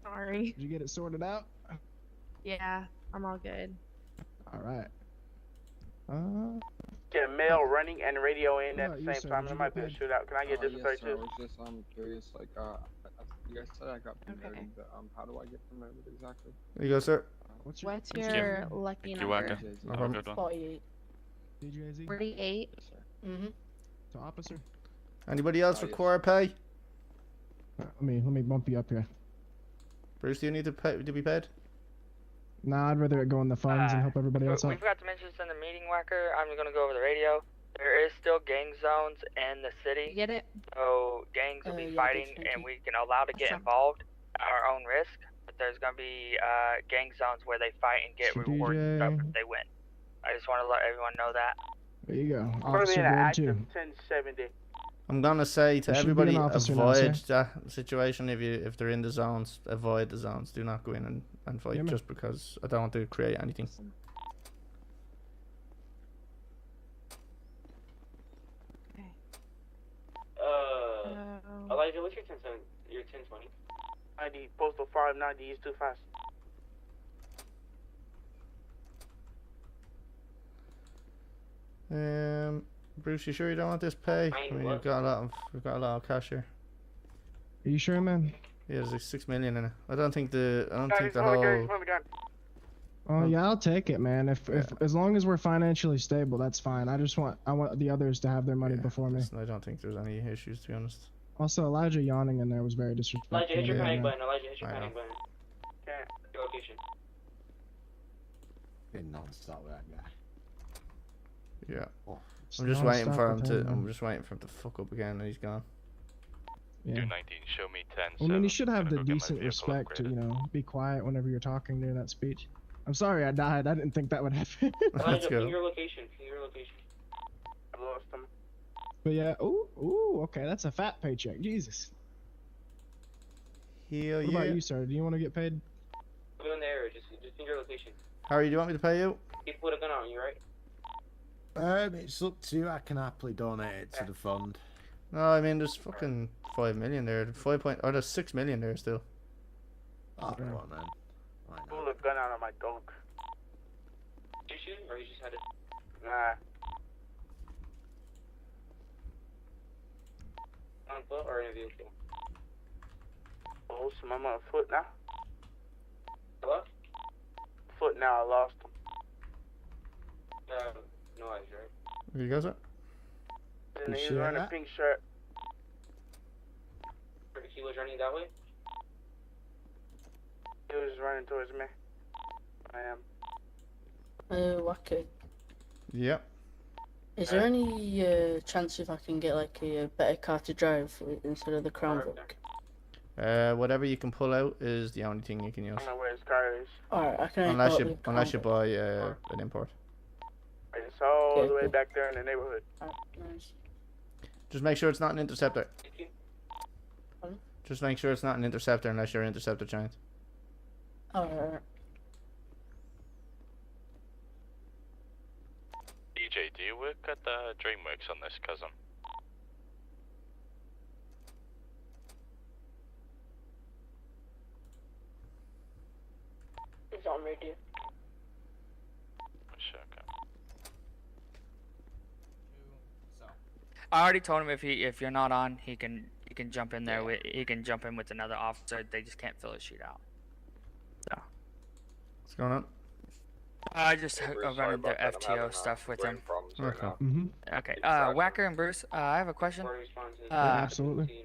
Sorry. Did you get it sorted out? Yeah, I'm all good. Alright. Get mail running and radio in at What the about you, same sir? time. Did There you might get be a paid? shootout. Can I get Yes, sir. I dispatches? was just curious. Like, you guys said I got promoted. Okay. But, how do I get promoted exactly? There you go, sir. What's What's your your lucky You number? Wacker. DJZ. Have a good one. 48. DJZ? 48. Yes, sir. Mm-hmm. To officer? Anybody else yes. require pay? Let me bump you up here. Bruce, do you need to pay to be paid? Nah, I'd rather it go in the funds and help everybody else We out. forgot to mention this in the meeting, Whacker. I'm gonna go over the radio. There is still gang zones in the You city, get it? so gangs will be Yeah, fighting, thank and you. we can allow to get Awesome. involved at our own risk. But there's gonna be gang zones where they fight and get Mr. rewards and stuff DJ. if they win. I just want to let everyone know that. There you go. Probably Officer in an grade active 2. 1070. I'm gonna say to There should be everybody, an officer now, avoid sir. that situation. If they're in the zones, avoid the zones. Do not go in and fight Yeah, man. just because I don't want to create anything. Okay. Elijah, what's your 1070? Your 1020? 90, postal 590 is too fast. Bruce, you sure you don't want this pay? I mean, we've got a lot of cash here. Are you sure, man? Yeah, there's like 6 million in it. I don't think the Guys, whole. Oh yeah, I'll take it, man. If as long as we're financially stable, that's fine. I want the others to have their money Yeah, before me. I don't think there's any issues, to be honest. Also, Elijah yawning in there was very disrespectful. Elijah, hit your Yeah, panic man. button. Elijah, hit your I panic know. button. Okay. Your location. Getting non-stop with that guy. Yeah. Oh, It's I'm just waiting for him nonstop with to. him, I'm man. just waiting for him to fuck up again, and he's gone. Yeah. 219, show me 10. Well, I mean, you should have the Gonna go get my decent vehicle respect to, upgraded. be quiet whenever you're talking during that speech. I'm sorry I died. I didn't think that would happen. Let's Elijah, go. ping your location. Ping your location. I lost him. But yeah, ooh, okay, that's a fat paycheck. Jesus. Hell What yeah. about you, sir? Do you want to get paid? Put in the area. Just ping your location. Harry, do you want me to pay you? People with a gun on you, right? It's up to you. I can happily donate it to the fund. No, I mean there's fucking 5 million there. There's 6 million there still. Oh, come on, man. Why Pull not? a gun out of my dunk. Did you shoot him, or you just had it? Nah. On foot or in a vehicle? Oh, so I'm on foot now. Hello? Foot now. I lost him. No eyes, right? There you go, sir. And You he's sure wearing a that? pink shirt. He was running that way? He was running towards me. I am. Wacker. Yep. Is there any chance if I can get like a better car to drive instead of the Crown Vic? Whatever you can pull out is the only thing you can use. I don't know where his car is. Alright, I can Unless import you the unless you Crown buy an import. It's all Okay, the way cool. back there in the neighborhood. Vic. Alright, nice. Just make sure it's not an interceptor. Pardon? Just make sure it's not an interceptor unless you're interceptor giant. Alright. DJ, do you work at the DreamWorks on this, cousin? It's on radio. Sure, okay. I already told him if you're not on, he can jump in there he can jump in with another officer. They just can't fill his sheet out. So What's going on? I just Hey, Bruce, running sorry the about that. I'm FTO having, stuff with brain him. problems right Okay. now. Mm-hmm. Okay. Exactly. Whacker and Bruce, I have a question. Before he responds, Uh, absolutely.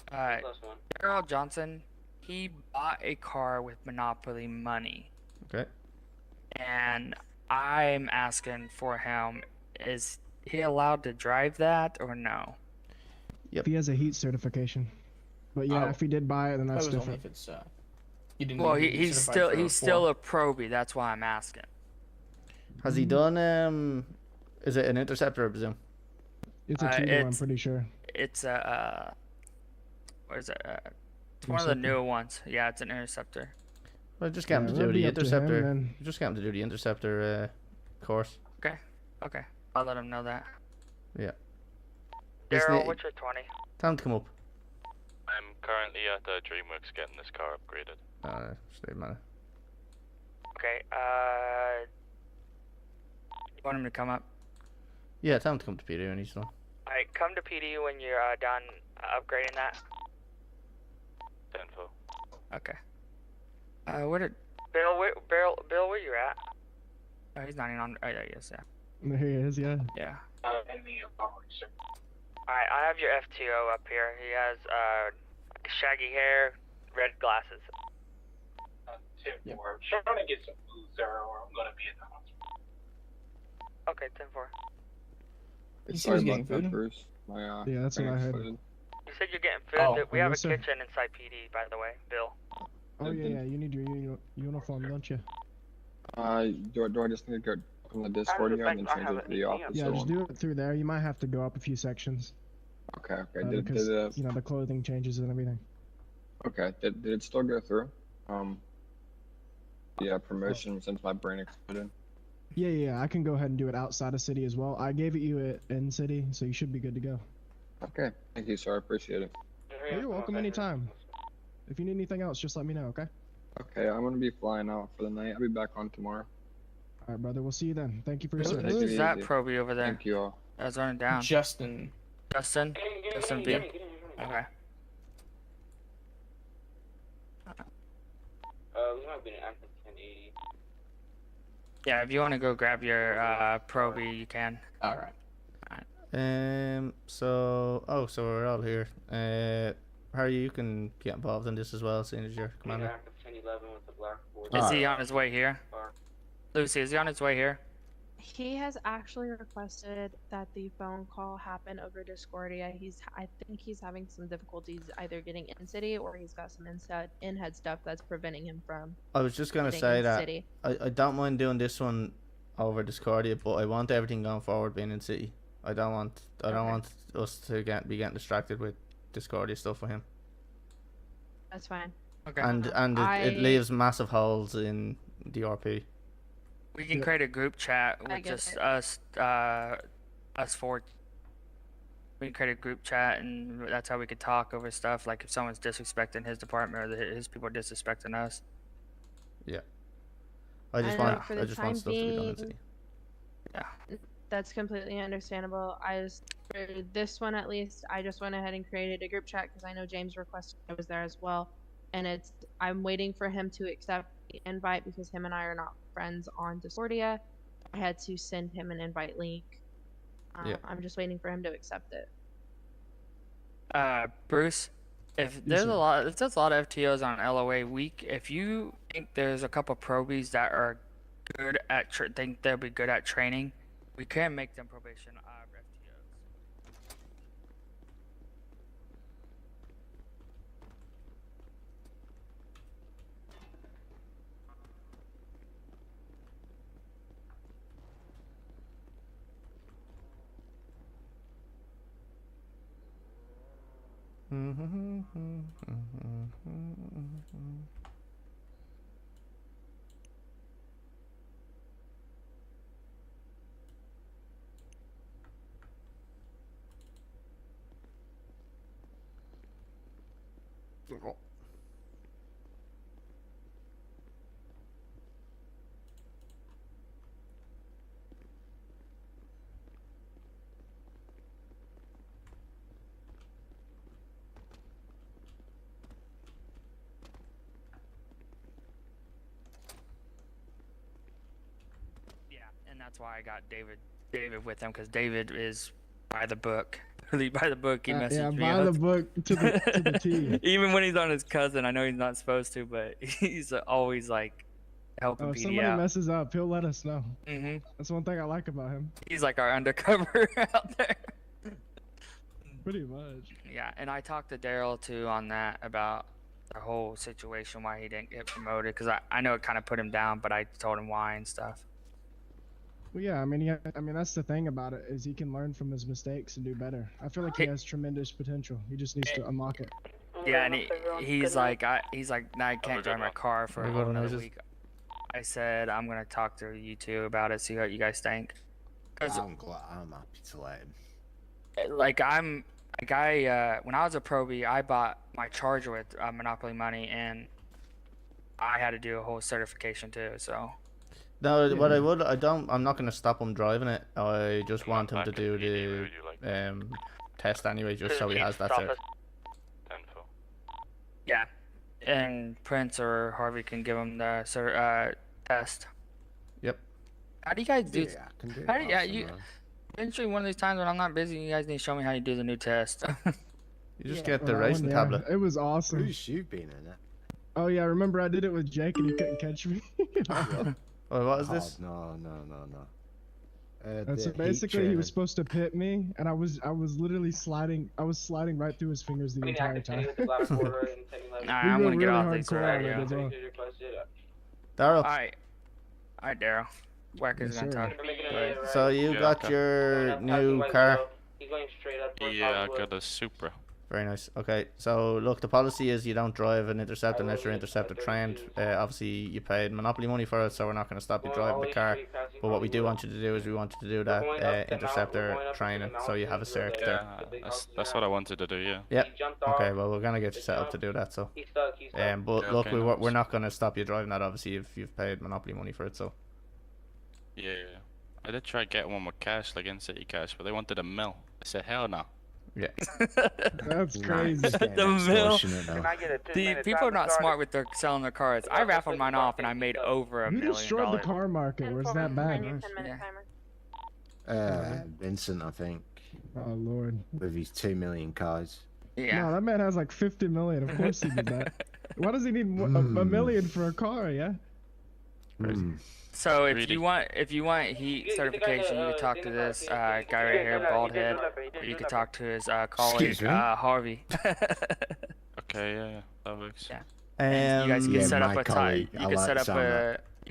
Plus one. Earl Johnson, he bought a car with Monopoly money, Okay. and I'm asking for him: is he allowed to drive that or no? If he has a heat certification. But yeah, Oh. if he did buy it, then that's That was only different. if it's you didn't Well, need to be he's certified for he's four. still a probie. That's why I'm asking. Has he done is it an interceptor, I presume? It's a Tudor, I'm it's- pretty sure. It's a what is it? It's one of the Interceptor. newer ones. Yeah, it's an interceptor. Well, just get him Yeah, to that'd do be the up to him, interceptor. then. You just get him to do the interceptor course. Okay. Okay. I'll let him know that. Yeah. Daryl, what's your 20? Time to come up. I'm currently at DreamWorks getting this car upgraded. Alright, straight matter. Okay. You want him to come up? Yeah, tell him to come to PD when he's done. Alright, come to PD when you're done upgrading that. 10-4. Okay. Where did Bill? Where you at? Oh, he's not even on. Oh, yeah, he is. Yeah. There he is, yeah. Yeah. In the apartment, sir. Alright, I have your FTO up here. He has shaggy hair, red glasses. 10-4. I'm trying to get some food, sir, or I'm gonna be in the hospital. Okay, 10-4. Sorry about that, Bruce. My, Yeah, that's what I heard. You said you're getting food. Oh, We have yes, a sir. kitchen inside PD, by the way, Bill. Oh yeah, you need your uniform, don't you? Do I just need to go on the Discord here and then change it to the office? Yeah, just do it through there. You might have to go up a few sections. Okay, Because you know the clothing changes and everything. Okay, did it still go through? Yeah, promotion since my brain exploded. Yeah, I can go ahead and do it outside of city as well. I gave it you in city, so you should be good to go. Okay, thank you, sir. I appreciate it. Well, you're welcome anytime. If you need anything else, just let me know, okay? Okay, I'm gonna be flying out for the night. I'll be back on tomorrow. All right, brother. We'll see you then. Thank you for your Take service. it Who's that easy. probie over there? Thank you all. I was running down. Justin. Justin? Justin B? Okay. We might be in active 1080. Yeah, if you want to go grab your probie, you can. Alright. So we're all here. Harry, you can get involved in this as well, seeing as you're commander. Active 1011 with the black board. Is he on his way here? Lucy, is he on his way here? He has actually requested that the phone call happen over Discordia. I think he's having some difficulties either getting in city or he's got some in-head stuff that's preventing him from. I was just gonna getting say in that city. I don't mind doing this one over Discordia, but I want everything going forward being in city. I don't want us to be getting distracted with Discordia stuff with him. That's fine. Okay. And it leaves massive holes in the RP. We can create a group chat I with get just it. us four. We can create a group chat, and that's how we could talk over stuff. Like if someone's disrespecting his department or his people are disrespecting us. Yeah. I just know want for the stuff to be done in city. Yeah. That's completely understandable. For this one at least, I just went ahead and created a group chat because I know James requested I was there as well. And I'm waiting for him to accept the invite because him and I are not friends on Discordia. I had to send him an invite link. Yeah. I'm just waiting for him to accept it. Bruce, if there's a lot of FTOs on LOA week, if you think there's a couple probies that are good at think they'll be good at training, we can make them probation FTOs. And that's why I got David with him, because David is by the book. By the book, he messaged me. By the book to the T. Even when he's on his cousin, I know he's not supposed to, but he's always like helping If PD somebody out. messes up, he'll let us know. Hmm. That's one thing I like about him. He's like our undercover out there. Pretty much. Yeah, and I talked to Daryl too on that about the whole situation, why he didn't get promoted, because I know it kind of put him down, but I told him why and stuff. Well, yeah, I mean, that's the thing about it is he can learn from his mistakes and do better. I feel like he has tremendous potential. He just needs to unlock it. Yeah, and he's like, now I can't drive my car for What about another noises? week. I said I'm gonna talk to you two about it, see what you guys think. Cause I'm happy to let him. like when I was a probie, I bought my charger with Monopoly money, and I had to do a whole certification too. So. No, what I'm not gonna stop him driving it. I just want him to do the test anyway, just so he has that cert. Yeah, and Prince or Harvey can give him the test. Yep. How do you guys do? Yeah, I can do How do, that, yeah, you. Eventually, one of these times when I'm not busy, you guys need to show me how you do the new test. You just get the racing tablet. It was awesome. Who's you been in it? Oh yeah, remember I did it with Jake and he couldn't catch me. Oh, what is this? No. So basically, he was supposed to pit me, and I was literally sliding. I was sliding right through his fingers the entire time. I'm gonna get off these right radio. Daryl. Alright, Daryl. Wacker's gonna talk. So you got your new car? Yeah, I got a Supra. Very nice. Okay, so look, the policy is you don't drive an Intercept unless you're Interceptor trained. Obviously, you paid Monopoly money for it, so we're not going to stop you driving the car. But what we do want you to do is we want you to do that Interceptor training, so you have a cert there. That's what I wanted to do, yeah. Yep. Okay, well, we're going to get you set up to do that, so. But look, we're not going to stop you driving that, obviously, if you've paid Monopoly money for it, so. Yeah. I did try to get one with cash, like in City Cash, but they wanted $1 million. I said, hell no. Yeah. That's crazy. The mill. People are not smart with their selling their cars. I raffled mine off and I made over $1 million. You destroyed the car market. Where's that bad? Vincent, I think. Oh lord. With his 2 million cars. Yeah. No, that man has like 50 million. Of course he did that. Why does he need a million for a car? Yeah. So if you want heat certification, you can talk to this guy right here, bald head. Or you can talk to his colleague Harvey. Okay, yeah, that works. Yeah. You guys can set up a time. colleague. You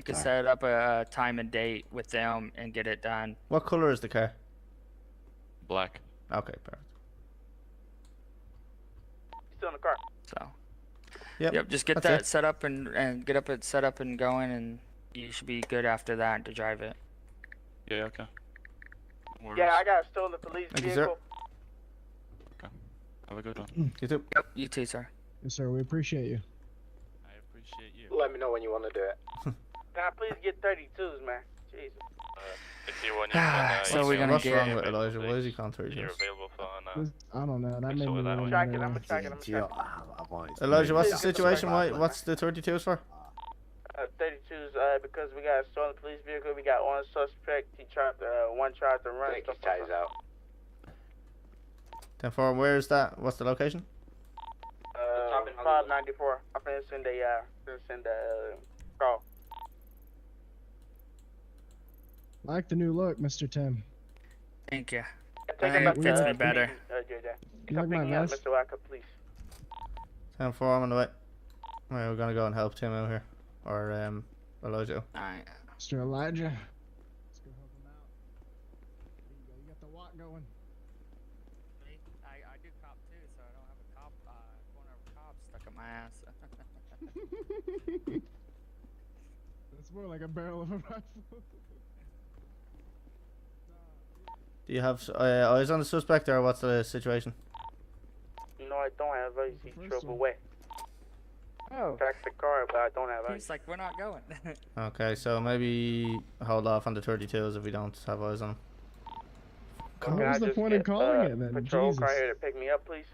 can set up a time and date with them and get it done. What color is the car? Black. Okay, perfect. Still in the car. So. Yep. Just get that set up and get it set up and going, and you should be good after that to drive it. Yeah, okay. Yeah, I got a stolen police vehicle. Okay. Have a good one. You too. Yep, you too, sir. Yes, sir. We appreciate you. I appreciate you. Let me know when you want to do it. Can I please get 32s, man? Jesus. If you want, you can, So we're gonna What's get. wrong with Elijah? Why is he calling 32s? You're available for I don't know. That made me I'm really tracking. nervous. I'm tracking. Elijah, what's the situation? What's the 32s for? 32s, because we got a stolen police vehicle. We got one suspect. One tried to run. Take his ties out. 10-4, where is that? What's the location? 594. I'm finna send a call. Like the new look, Mr. Tim. Thank you. Take him It back fits to me better. You like my vest? Mr. Walker, please. 10-4, I'm on the way. Right, we're gonna go and help Tim out here. Or, Elijah. Alright. Mr. Elijah. Let's go help him out. There you go. You got the walk going. I do cop too, so I don't have a cop, corner of a cop stuck in my ass. That's more like a barrel of a rifle. Do you have eyes on the suspect, or what's the situation? No, I don't have eyes. He drove away. Oh. Tracked the car, but I don't have eyes. He's like, we're not going. Okay, so maybe hold off on the 32s if we don't have eyes on them. What was the point of calling it then? Patrol Jesus. car here to pick me up, please.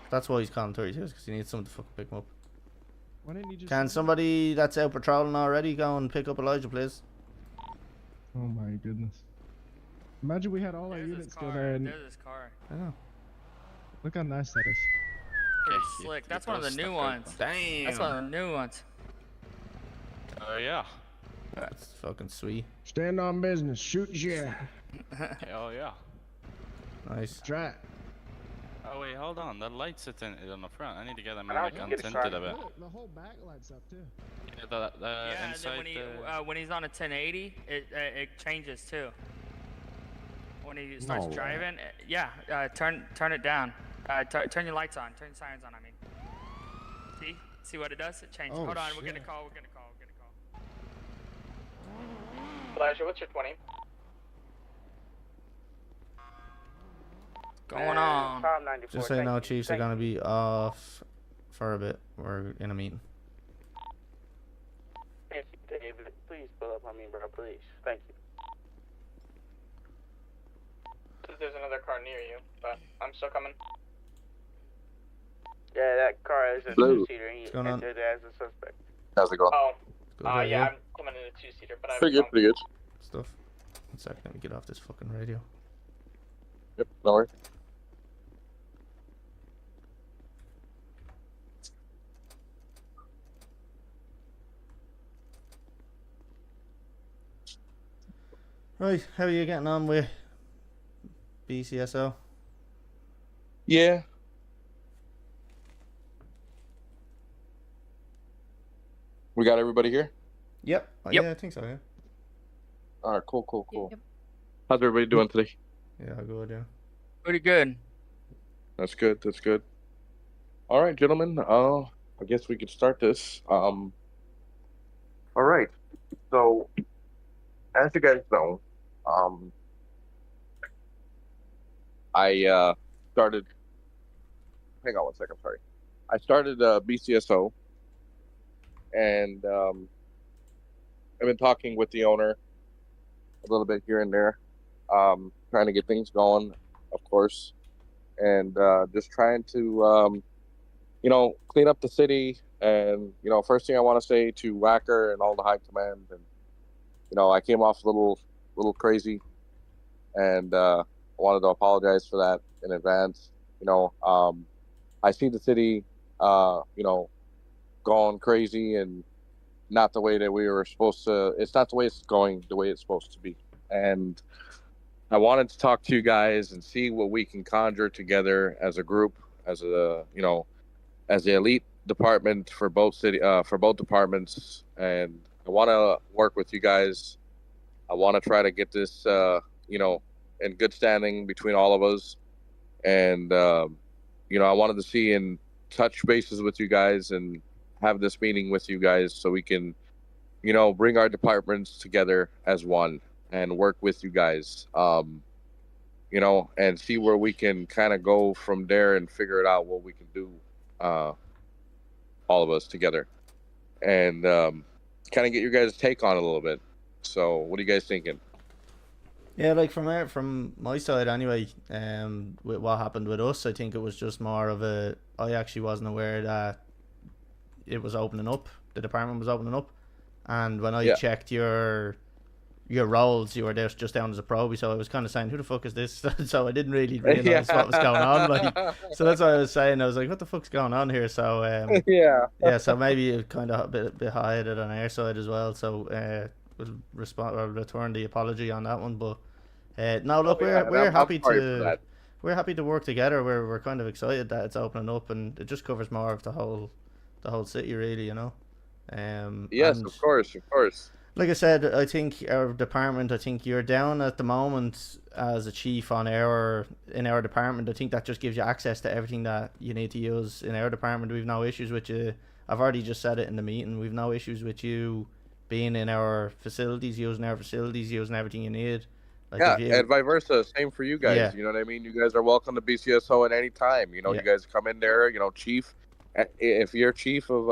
That's why he's calling 32s, because he needs someone to fucking pick him up. Why didn't you just Can somebody that's out patrolling already go and pick up Elijah, please? Oh my goodness. Imagine we had all our units go there and There's this car. I know. look how nice that is. Pretty slick. That's one of the new ones. Damn. That's one of the new ones. Oh, yeah. That's fucking sweet. Stand on business. Shoot yeah. Hell yeah. Nice. Try it. Oh, wait, hold on. The lights are tinted on the front. I need to get them I like don't get it untinted a bit. The whole back lights up too. Yeah, Yeah, and then inside when he's on a 1080, it changes too. When he starts driving, turn it down. Turn your lights on. Turn your sirens on. I mean, see what it does? It changes. Oh, Hold on, we're shit. gonna call. Elijah, what's your 20? Going on. Tom 94. Just so you thank know, Chiefs are Thank going to you. be off for a bit. We're in a meeting. Thank you, David. Please pull up on me, bro. Please. Thank you. There's another car near you, but I'm still coming. Yeah, that car is a Hello. two-seater. He What's going on? entered as a suspect. How's it going? Oh, Good, how are yeah, you? I'm coming in a 2-seater, but I Pretty good, pretty good. Stuff. 1 second, let me get off this fucking radio. Yep, no worries. Right, how are you getting on with BCSO? Yeah. We got everybody here? Yep. Yep. Yeah, I think so, yeah. Alright, cool. Yep. How's everybody doing today? Yeah, good, yeah. Pretty good. That's good, that's good. Alright, gentlemen, I guess we could start this. Alright. So, as you guys know, I started. Hang on 1 second, sorry. I started BCSO, and I've been talking with the owner a little bit here and there, trying to get things going, of course, and just trying to, clean up the city. And first thing I want to say to Wacker and all the high command, and I came off a little crazy, and I wanted to apologize for that in advance. I see the city, going crazy and not the way that we were supposed to. It's not the way it's going the way it's supposed to be. And I wanted to talk to you guys and see what we can conjure together as a group, as a, as the elite department for both departments. And I want to work with you guys. I want to try to get this, in good standing between all of us. And, I wanted to see and touch bases with you guys and have this meeting with you guys so we can, bring our departments together as one and work with you guys, and see where we can kind of go from there and figure it out what we can do, all of us together, and kind of get your guys' take on it a little bit. So what are you guys thinking? Yeah, like from my side anyway, with what happened with us, I think it was just more of a, I actually wasn't aware that it was opening up, the department was opening up, and when I checked your roles, you were there just down as a probie, so I was kind of saying, who the fuck is this? So I didn't really realise what was going on, like, so that's what I was saying. I was like, what the fuck's going on here? So yeah, so maybe it kind of a bit high-headed on our side as well, so we'll return the apology on that one. But no, look, we're happy to work together. We're kind of excited that it's opening up, and it just covers more of the whole city, really, Yes, of course. Like I said, I think our department, I think you're down at the moment as a chief in our department. I think that just gives you access to everything that you need to use in our department. We've no issues with you. I've already just said it in the meeting. We've no issues with you being in our facilities, using everything you need. Like and vice versa. Same for you guys. Yeah. You know what I mean? You guys are welcome to BCSO at any time. You guys come in there, chief. If you're chief of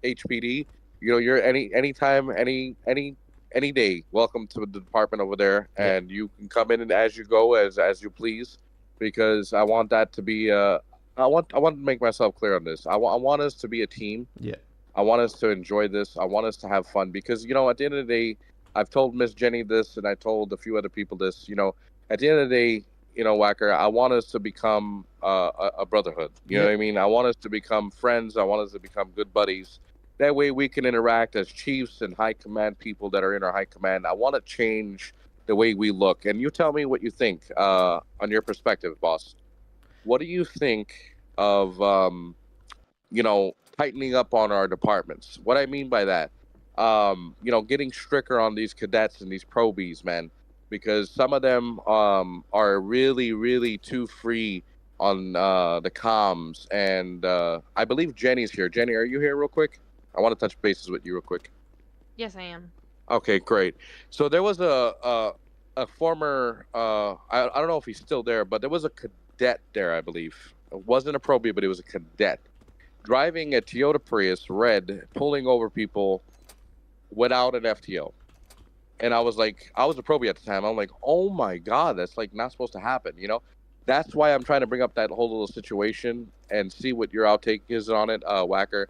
HPD, you're anytime, any day, welcome to the department over there, and you can come in as you go, as you please, because I want that to be I want to make myself clear on this. I want us to be a team. Yeah. I want us to enjoy this. I want us to have fun, because at the end of the day, I've told Miss Jenny this, and I told a few other people this. At the end of the day, Wacker, I want us to become a brotherhood. You know what I mean? I want us to become friends. I want us to become good buddies. That way we can interact as chiefs and high command people that are in our high command. I want to change the way we look. And you tell me what you think on your perspective, boss. What do you think of, tightening up on our departments? What I mean by that, getting stricter on these cadets and these probies, man, because some of them are really, really too free on the comms. And I believe Jenny's here. Jenny, are you here real quick? I want to touch bases with you real quick. Yes, I am. Okay, great. So there was a former I don't know if he's still there, but there was a cadet there, I believe. It wasn't a probie, but it was a cadet driving a Toyota Prius red, pulling over people without an FTO. And I was like, I was a probie at the time. I'm like, oh my God, that's like not supposed to happen, you know? That's why I'm trying to bring up that whole little situation and see what your outtake is on it, Whacker,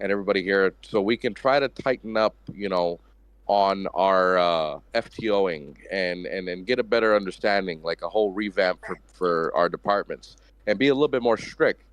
and everybody here, so we can try to tighten up, you know, on our FTOing and get a better understanding, like a whole revamp for our departments, and be a little bit more strict.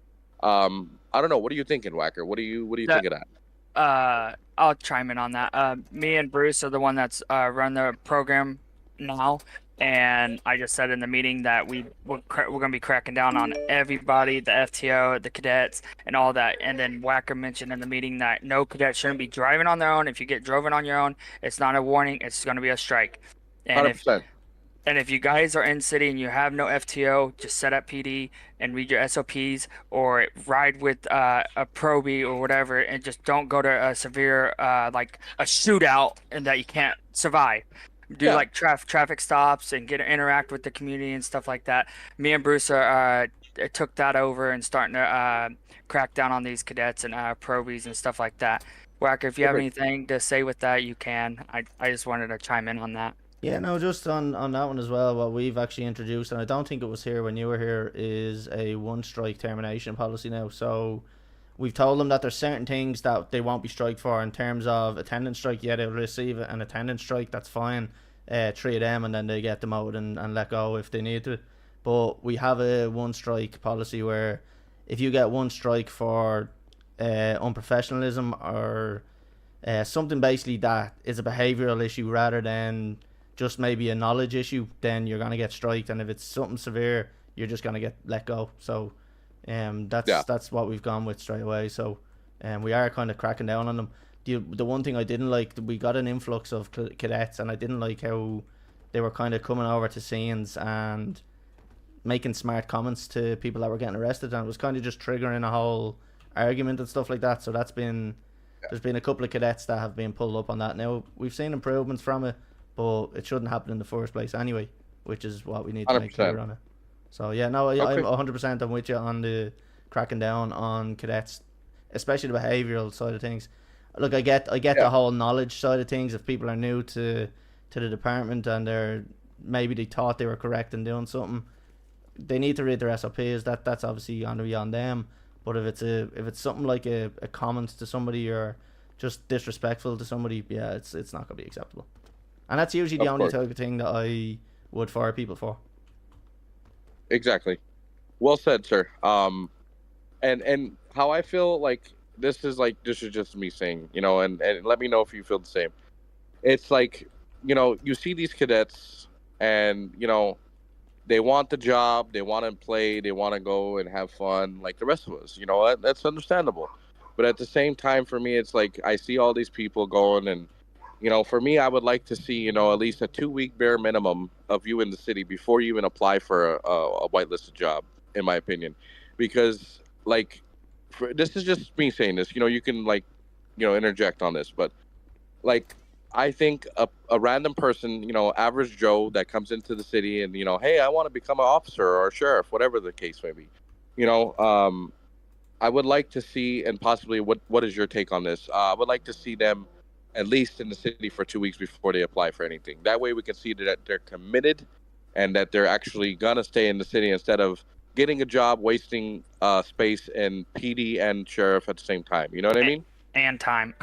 I don't know. What are you thinking, Whacker? What do you think of that? I'll chime in on that. Me and Bruce are the one that's run the program now, and I just said in the meeting that we're going to be cracking down on everybody, the FTO, the cadets, and all that. And then Whacker mentioned in the meeting that no cadet shouldn't be driving on their own. If you get driven on your own, it's not a warning. It's going to be a strike. And 100%. if you guys are in city and you have no FTO, just set up PD and read your SOPs, or ride with a probie or whatever, and just don't go to a severe like a shootout and that you can't survive. Do like traffic stops and interact with the community and stuff like that. Me and Bruce took that over and starting to crack down on these cadets and probies and stuff like that. Whacker, if you have anything to say with that, you can. I just wanted to chime in on that. Yeah, no, just on that one as well, what we've actually introduced, and I don't think it was here when you were here, is a one-strike termination policy now. So we've told them that there's certain things that they won't be striked for. In terms of attendance strike, yeah, they'll receive an attendance strike, that's fine. 3 of them, and then they get demoted and let go if they need to. But we have a one-strike policy where if you get one strike for unprofessionalism or something basically that is a behavioural issue rather than just maybe a knowledge issue, then you're going to get striked. And if it's something severe, you're just going to get let go. So that's what we've gone with straight away. So we are kind of cracking down on them. The one thing I didn't like, we got an influx of cadets, and I didn't like how they were kind of coming over to scenes and making smart comments to people that were getting arrested, and it was kind of just triggering a whole argument and stuff like that. So there's been a couple of cadets that have been pulled up on that. Now we've seen improvements from it, but it shouldn't happen in the first place anyway, which is what we need to make clear on it. So yeah, no, I'm 100% I'm with you on the cracking down on cadets, especially the behavioural side of things. Look, I get the whole knowledge side of things. If people are new to the department and maybe they thought they were correct in doing something, they need to read their SOPs. That's obviously going to be on them. But if it's something like a comment to somebody or just disrespectful to somebody, yeah, it's not going to be acceptable. And that's usually the only type of thing that I would fire people for. Exactly. Well said, sir. And how I feel like this is just me saying, you know, and let me know if you feel the same. It's like, you know, you see these cadets and, you know, they want the job, they want to play, they want to go and have fun like the rest of us, you know, that's understandable. But at the same time, for me, it's like I see all these people going, and, you know, for me, I would like to see, you know, at least a 2-week bare minimum of you in the city before you even apply for a whitelisted job, in my opinion. Because, like, this is just me saying this, you know, you can, like, you know, interject on this, but, like, I think a random person, you know, average Joe that comes into the city and, you know, hey, I want to become an officer or a sheriff, whatever the case may be, you know, I would like to see, and possibly what is your take on this? I would like to see them at least in the city for 2 weeks before they apply for anything. That way we can see that they're committed and that they're actually going to stay in the city instead of getting a job, wasting space and PD and sheriff at the same time. You know what I mean? And time.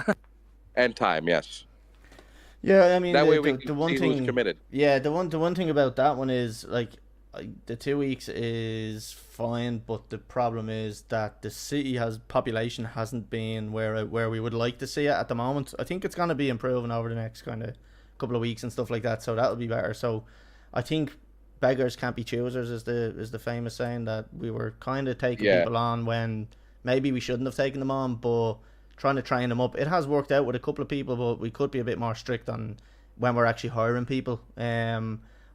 And time, yes. Yeah, I mean, that way we the can one see thing, who's committed. Yeah, the one thing about that one is, like, the 2 weeks is fine, but the problem is that the city population hasn't been where we would like to see it at the moment. I think it's going to be improving over the next kind of couple of weeks and stuff like that, so that'll be better. So I think beggars can't be choosers is the famous saying, that we were kind of taking people on when maybe we shouldn't have taken them on, but trying to train them up. It has worked out with a couple of people, but we could be a bit more strict on when we're actually hiring people.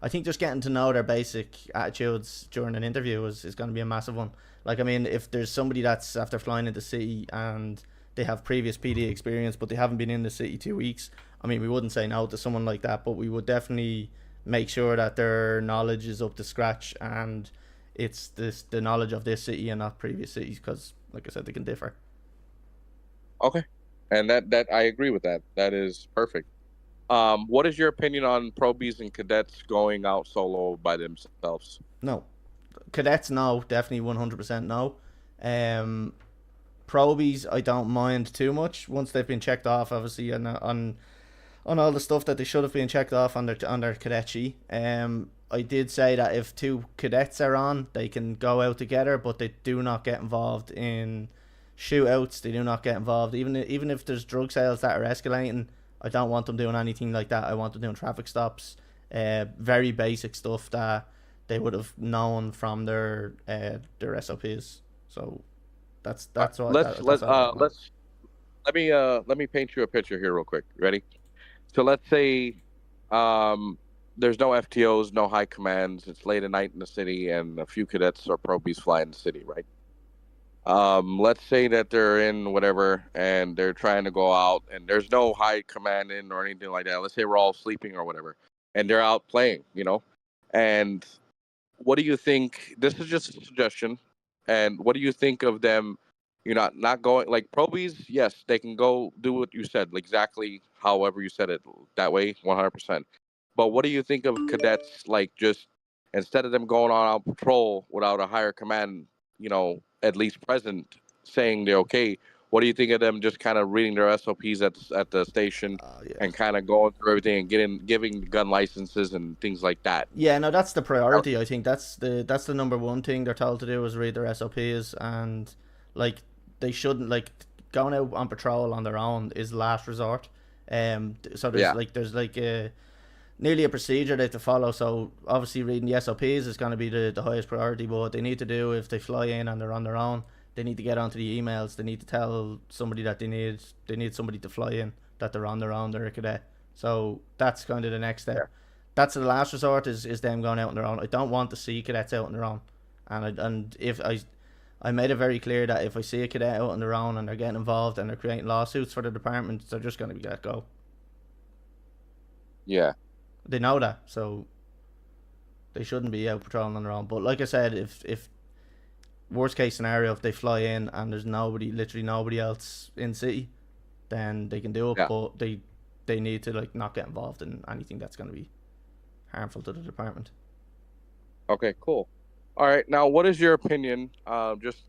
I think just getting to know their basic attitudes during an interview is going to be a massive one. Like, I mean, if there's somebody that's after flying into the city and they have previous PD experience, but they haven't been in the city 2 weeks. I mean, we wouldn't say no to someone like that, but we would definitely make sure that their knowledge is up to scratch and it's the knowledge of this city and not previous cities, because, like I said, they can differ. Okay, and that I agree with that. That is perfect. What is your opinion on probies and cadets going out solo by themselves? No. Cadets, no. Definitely 100% no. Probies, I don't mind too much once they've been checked off, obviously, on all the stuff that they should have been checked off on their cadet sheet. I did say that if 2 cadets are on, they can go out together, but they do not get involved in shootouts. They do not get involved, even if there's drug sales that are escalating. I don't want them doing anything like that. I want them doing traffic stops, very basic stuff that they would have known from their SOPs. So that's what. Let me paint you a picture here real quick. Ready? So let's say there's no FTOs, no high commands. It's late at night in the city, and a few cadets or probies fly in the city, right? Let's say that they're in whatever, and they're trying to go out, and there's no high command in or anything like that. Let's say we're all sleeping or whatever, and they're out playing, And what do you think? This is just a suggestion. And what do you think of them? Not going like probies. Yes, they can go do what you said, exactly however you said it, that way, 100%. But what do you think of cadets? Like, just instead of them going on out patrol without a higher command, at least present, saying they're okay. What do you think of them just kind of reading their SOPs at the station and kind of going through everything and giving gun licenses and things like that? Yeah, no, that's the priority. I think that's the number one thing they're told to do is read their SOPs, and they shouldn't going out on patrol on their own is last resort. So there's nearly a procedure they have to follow. So obviously reading the SOPs is going to be the highest priority. But what they need to do if they fly in and they're on their own, they need to get onto the emails. They need to tell somebody that they need somebody to fly in, that they're on their own, they're a cadet. So that's kind of the next step. Yeah. That's the last resort is them going out on their own. I don't want to see cadets out on their own. And if I made it very clear that if I see a cadet out on their own and they're getting involved and they're creating lawsuits for the department, they're just going to be let go. Yeah. They know that, so they shouldn't be out patrolling on their own. But like I said, if worst case scenario, if they fly in and there's literally nobody else in city, then they can do it. Yeah. But they need to not get involved in anything that's going to be harmful to the department. Okay, cool. All right, now what is your opinion? Just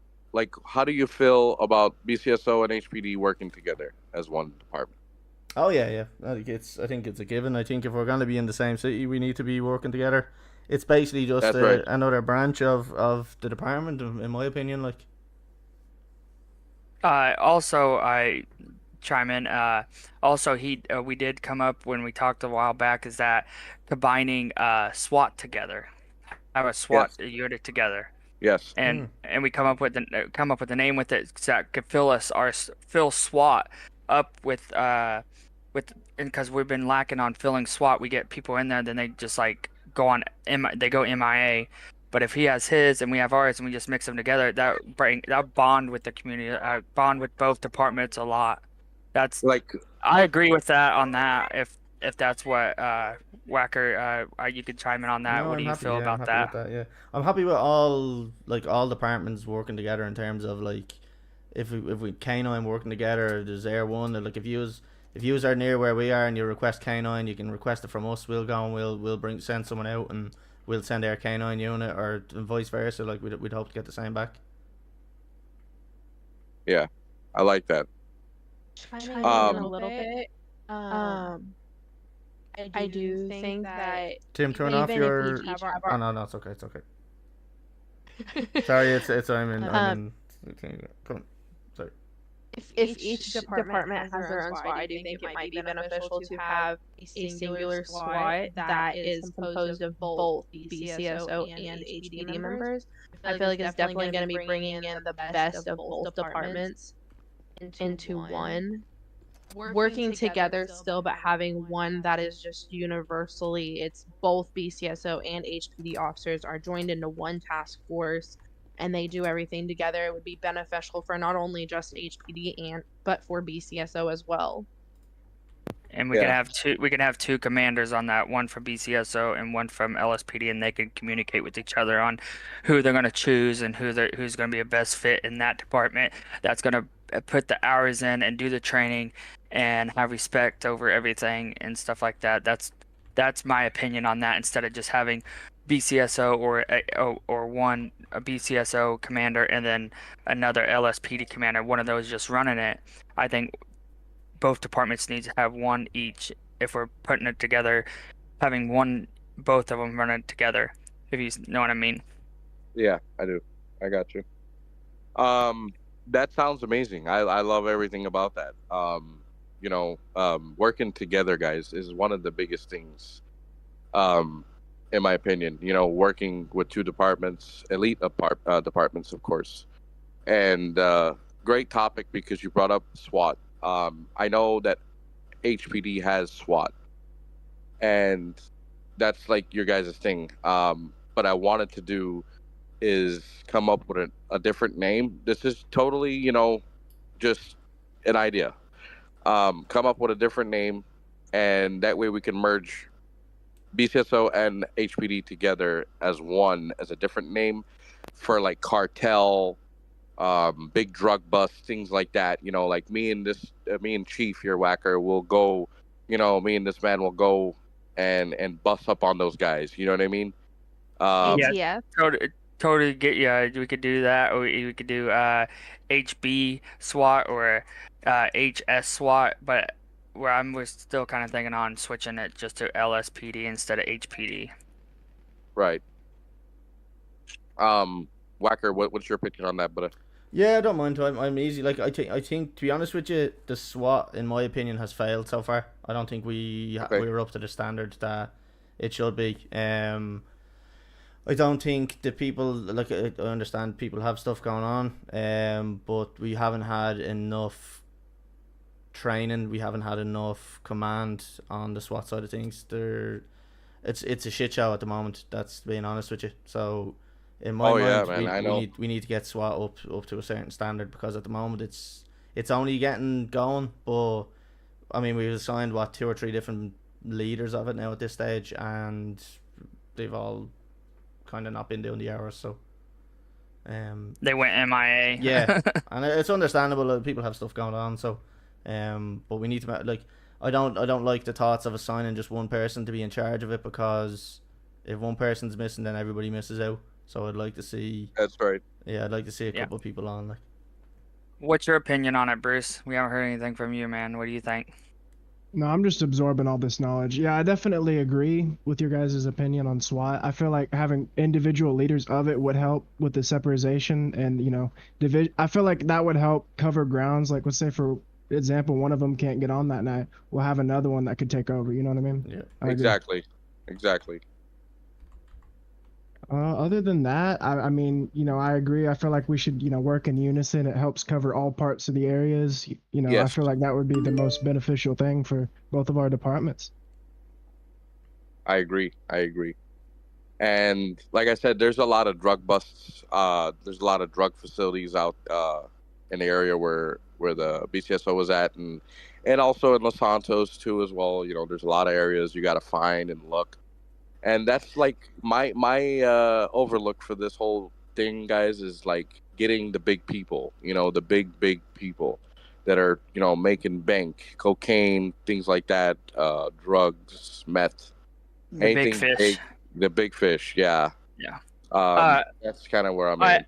how do you feel about BCSO and HPD working together as one department? Oh yeah. I think it's a given. I think if we're going to be in the same city, we need to be working together. It's basically just another branch of the department, in my opinion. Also, I chime in. Also, we did come up when we talked a while back is that combining SWAT together, have a SWAT unit together. Yes. And we come up with a name with it that could fill SWAT up with because we've been lacking on filling SWAT. We get people in there, then they just go MIA. But if he has his and we have ours and we just mix them together, that bond with the community, bond with both departments a lot. That's I agree with that on that. If that's what Whacker, you could chime in on that. No, what do you feel about that? Yeah, I'm happy with all departments working together in terms of if we canine working together. There's Air One. If you are near where we are and you request canine, you can request it from us. We'll go and we'll send someone out and we'll send our canine unit, or vice versa. We'd hope to get the same back. Yeah, I like that. A little bit. I do think that Tim, turn off your. Oh no, it's okay. It's okay. Sorry, it's I'm in. Come on. Sorry. If each department has their own SWAT, I do think it might be beneficial to have a singular SWAT that is composed of both BCSO and HPD members. I feel like it's definitely going to be bringing in the best of both departments into one. Working together still, but having one that is just universally, it's both BCSO and HPD officers are joined into one task force and they do everything together, it would be beneficial for not only just HPD but for BCSO as well. And we can have two commanders on that, one from BCSO and one from LSPD, and they can communicate with each other on who they're going to choose and who's going to be a best fit in that department. That's going to put the hours in and do the training and have respect over everything and stuff like that. That's my opinion on that. Instead of just having BCSO or one a BCSO commander and then another LSPD commander, one of those just running it. I think both departments need to have one each if we're putting it together, having both of them run it together, if you know what I mean. Yeah, I do. I got you. That sounds amazing. I love everything about that. Working together, guys, is one of the biggest things, in my opinion. Working with two departments, elite departments, of course. And great topic because you brought up SWAT. I know that HPD has SWAT, and that's like your guys' thing. But I wanted to do is come up with a different name. This is totally, just an idea. Come up with a different name, and that way we can merge BCSO and HPD together as a different name for like cartel, big drug busts, things like that. Like me and Chief here, Whacker, will go. Me and this man will go and bust up on those guys. You know what I mean? ATF. Totally get you. We could do that, or we could do HB SWAT or HS SWAT. But we're still kind of thinking on switching it just to LSPD instead of HPD. Right. Whacker, what's your opinion on that, brother? Yeah, I don't mind. I'm easy. Like I think to be honest with you, the SWAT, in my opinion, has failed so far. I don't think we're up to the standard that it should be. I don't think the people, like, I understand people have stuff going on, but we haven't had enough training. We haven't had enough command on the SWAT side of things. It's a shit show at the moment. That's being honest with you. So in my mind, we need to get SWAT up to a certain standard, because at the moment it's only getting going. But I mean, we've assigned 2 or 3 different leaders of it now at this stage, and they've all kind of not been doing the hours, so they went MIA. Yeah, and it's understandable that people have stuff going on. So, but we need to, like, I don't like the thoughts of assigning just one person to be in charge of it, because if one person's missing, then everybody misses out. So I'd like to see. That's right. Yeah, I'd like to see a couple of people on. Like, what's your opinion on it, Bruce? We haven't heard anything from you, man. What do you think? No, I'm just absorbing all this knowledge. Yeah, I definitely agree with your guys' opinion on SWAT. I feel like having individual leaders of it would help with the separation and, division. I feel like that would help cover grounds. Like, let's say, for example, one of them can't get on that night. We'll have another one that could take over. You know what I mean? Yeah. Exactly. Other than that, I mean, I agree. I feel like we should, work in unison. It helps cover all parts of the areas. Yes. I feel like that would be the most beneficial thing for both of our departments. I agree. And like I said, there's a lot of drug busts. There's a lot of drug facilities out in the area where the BCSO was at, and also in Los Santos too as well. There's a lot of areas you got to find and look. And that's like my overlook for this whole thing, guys, is like getting the big people, the big people that are, making bank, cocaine, things like that, drugs, meth, anything big fish. big, the big fish. Yeah. Yeah. That's kind of where I'm at.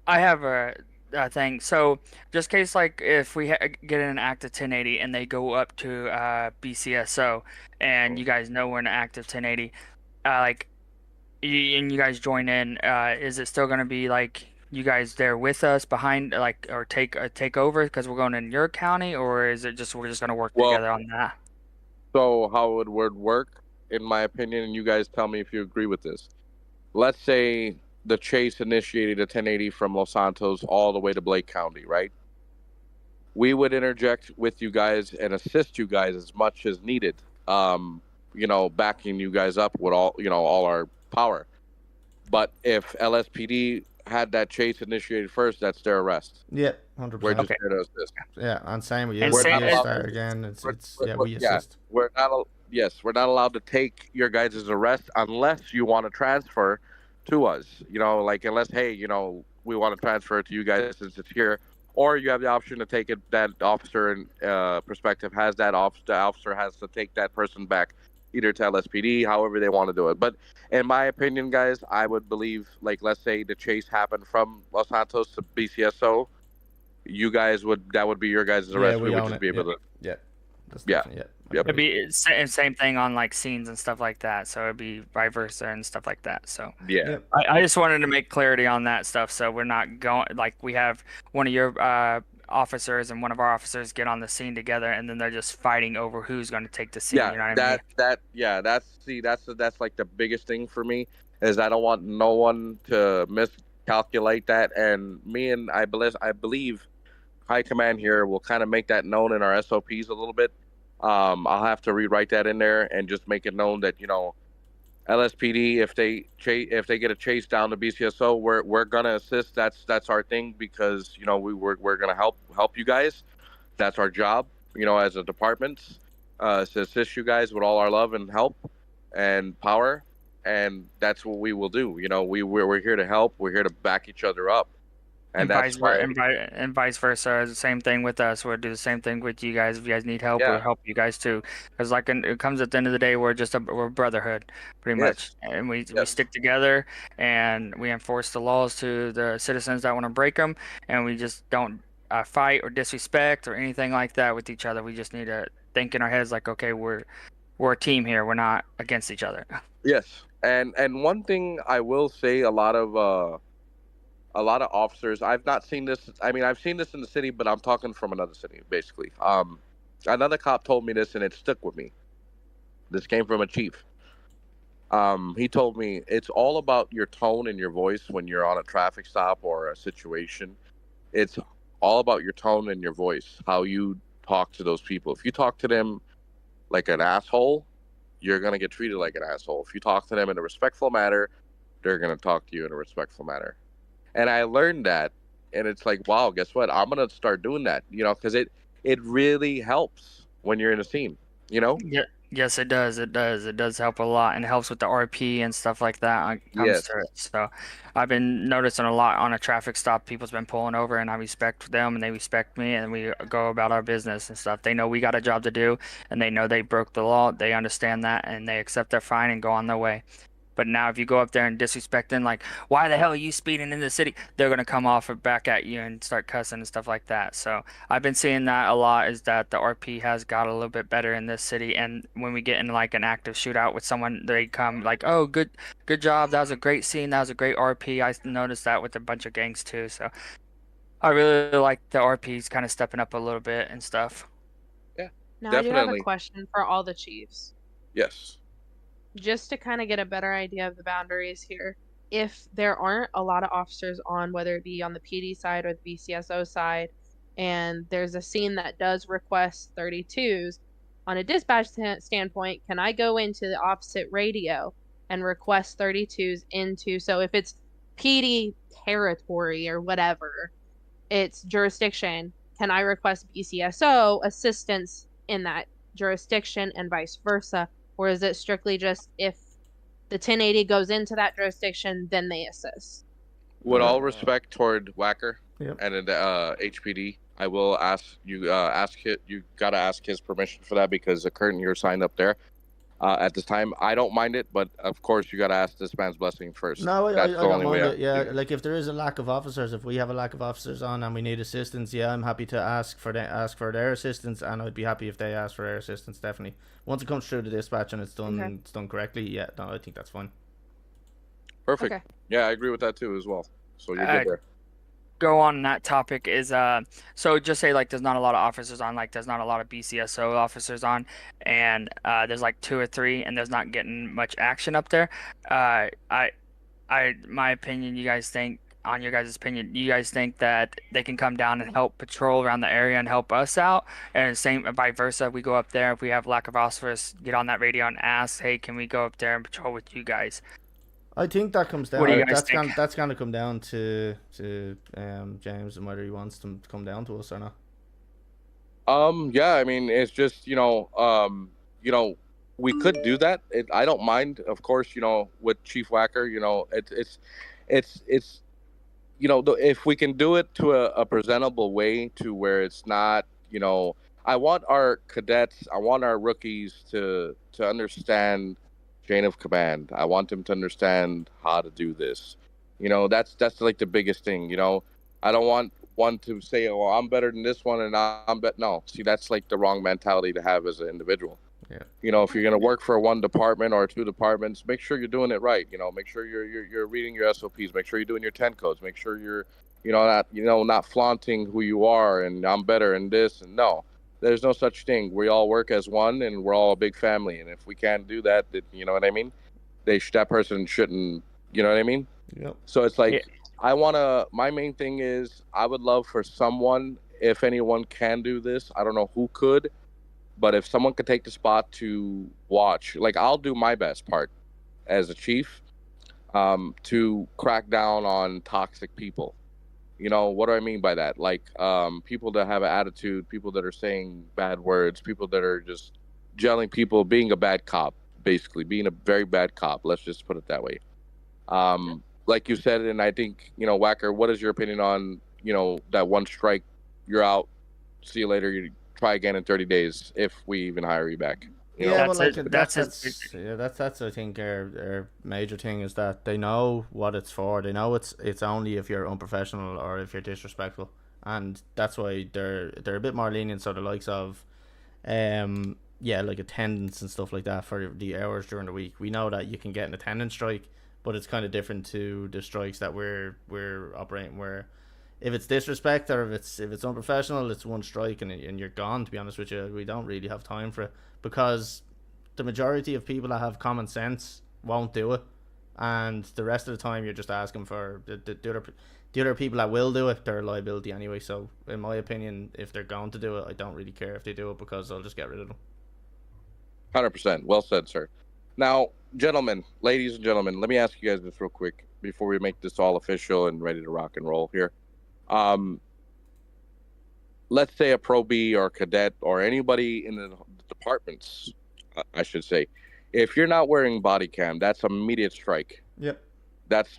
I have a thing. So just in case, like, if we get in an active 1080 and they go up to BCSO and you guys know we're in an active 1080, and you guys join in, is it still going to be like you guys there with us behind, like, or take over because we're going in your county, or is it just we're just going to work together on that? So how it would work, in my opinion, and you guys tell me if you agree with this. Let's say the chase initiated a 1080 from Los Santos all the way to Blake County, right? We would interject with you guys and assist you guys as much as needed. Backing you guys up with all our power. But if LSPD had that chase initiated first, that's their arrest. Yeah, 100%. We're just Okay. here to assist. Yeah, and same with you. And If same- you and- start again, we assist. We're not. Yes, we're not allowed to take your guys' arrest unless you want to transfer to us. You know, like unless hey, you know, we want to transfer it to you guys since it's here, or you have the option to take it. That officer in perspective has that the officer has to take that person back, either to LSPD, however they want to do it. But in my opinion, guys, I would believe, like, let's say the chase happened from Los Santos to BCSO. You guys that would be your guys' arrest. we would own just it. be able to. Yeah. That's Yeah. definitely- Yep. It'd be same thing on like scenes and stuff like that. So it'd be vice versa and stuff like that. So Yeah. I just wanted to make clarity on that stuff. So we're not going like we have one of your officers and one of our officers get on the scene together, and then they're just fighting over who's going to take the scene. Yeah, you know what I mean? that's like the biggest thing for me is I don't want no one to miscalculate that, and I believe High Command here will kind of make that known in our SOPs a little bit. I'll have to rewrite that in there and just make it known that, you know, LSPD, if they get a chase down to BCSO, we're gonna assist. That's our thing, because, you know, we're gonna help you guys. That's our job, you know, as a department, to assist you guys with all our love and help and power, and that's what we will do. You know, we're here to help. We're here to back each other up. And that's and vice versa. The same thing with us. We'll do the same thing with you guys. If you guys need help, Yeah. we'll help you guys too. Because like it comes at the end of the day, we're a brotherhood, pretty much, and we stick together and we enforce the laws to the citizens that want to break them, and we just don't fight or disrespect or anything like that with each other. We just need to think in our heads like, okay, we're a team here. We're not against each other. Yes, and one thing I will say, a lot of officers, I've not seen this. I mean, I've seen this in the city, but I'm talking from another city, basically. Another cop told me this, and it stuck with me. This came from a chief. He told me it's all about your tone and your voice when you're on a traffic stop or a situation. It's all about your tone and your voice, how you talk to those people. If you talk to them like an asshole, you're going to get treated like an asshole. If you talk to them in a respectful manner, they're going to talk to you in a respectful manner. And I learned that, and it's like, wow, guess what? I'm going to start doing that, you know, because it really helps when you're in a scene, you know? Yeah. Yes, it does. It does. It does help a lot, and it helps with the RP and stuff like that when it comes to it. So I've been noticing a lot on a traffic stop. People's been pulling over, and I respect them, and they respect me, and we go about our business and stuff. They know we got a job to do, and they know they broke the law. They understand that, and they accept their fine and go on their way. But now if you go up there and disrespect them, like, why the hell are you speeding in the city? They're going to come off back at you and start cussing and stuff like that. So I've been seeing that a lot, is that the RP has got a little bit better in this city. And when we get in like an active shootout with someone, they come like, oh, good job. That was a great scene. That was a great RP. I noticed that with a bunch of gangs too. So I really like the RPs kind of stepping up a little bit and stuff. Yeah, now, I do have a question for all the chiefs. Yes. Just to kind of get a better idea of the boundaries here. If there aren't a lot of officers on, whether it be on the PD side or the BCSO side, and there's a scene that does request 32s, on a dispatch standpoint, can I go into the opposite radio and request 32s into, so if it's PD territory or whatever, it's jurisdiction, can I request BCSO assistance in that jurisdiction and vice versa? Or is it strictly just if the 1080 goes into that jurisdiction, then they assist? With all respect toward Whacker Yep. and HPD, I will ask you, you gotta ask his permission for that, because the current you're signed up there at this time. I don't mind it, but of course you gotta ask this man's blessing first. No, I That's the don't only way. mind it. Yeah, like if there is a lack of officers, if we have a lack of officers on and we need assistance, yeah, I'm happy to ask for their assistance, and I'd be happy if they ask for their assistance. Definitely, once it comes through the dispatch and it's done correctly, yeah, no, I think that's fine. Perfect. Okay. Yeah, I agree with that too as well. So you're good there. Go on that topic is so just say like there's not a lot of officers on, like there's not a lot of BCSO officers on, and there's like 2 or 3, and there's not getting much action up there. My opinion, you guys think, on your guys' opinion, you guys think that they can come down and help patrol around the area and help us out, and same vice versa. We go up there, if we have lack of officers, get on that radio and ask, hey, can we go up there and patrol with you guys? I think that comes down. What do you guys think? That's gonna come down to James and whether he wants them to come down to us or not. Yeah, I mean, it's just we could do that. I don't mind, of course. With Chief Whacker, it's if we can do it to a presentable way to where it's not, I want our cadets, I want our rookies to understand chain of command. I want them to understand how to do this. That's like the biggest thing. I don't want one to say, "Oh, I'm better than this one," and no. See, that's like the wrong mentality to have as an individual. Yeah. If you're gonna work for one department or two departments, make sure you're doing it right. Make sure you're reading your SOPs. Make sure you're doing your 10 codes. Make sure you're, not flaunting who you are and I'm better in this. And no, there's no such thing. We all work as one, and we're all a big family. And if we can't do that, you know what I mean? That person shouldn't. You know what I mean? Yep. So it's like, my main thing is I would love for someone, if anyone can do this, I don't know who could, but if someone could take the spot to watch, like I'll do my best part as a chief, to crack down on toxic people. What do I mean by that? Like, people that have an attitude, people that are saying bad words, people that are just gelling people, being a bad cop, basically being a very bad cop. Let's just put it that way. Like you said, and I think, Whacker, what is your opinion on, that one strike, you're out, see you later, you try again in 30 days if we even hire you back? That's I think our major thing is that they know what it's for. They know it's only if you're unprofessional or if you're disrespectful, and that's why they're a bit more lenient. So the likes of, like attendance and stuff like that for the hours during the week. We know that you can get an attendance strike, but it's kind of different to the strikes that we're operating, where if it's disrespect or if it's unprofessional, it's one strike and you're gone. To be honest with you, we don't really have time for it, because the majority of people that have common sense won't do it, and the rest of the time you're just asking for the other people that will do it, they're a liability anyway. So in my opinion, if they're going to do it, I don't really care if they do it, because I'll just get rid of them. 100%. Well said, sir. Now, ladies and gentlemen, let me ask you guys this real quick before we make this all official and ready to rock and roll here. Let's say a Pro B or cadet or anybody in the departments, I should say, if you're not wearing body cam, that's an immediate strike. Yep. That's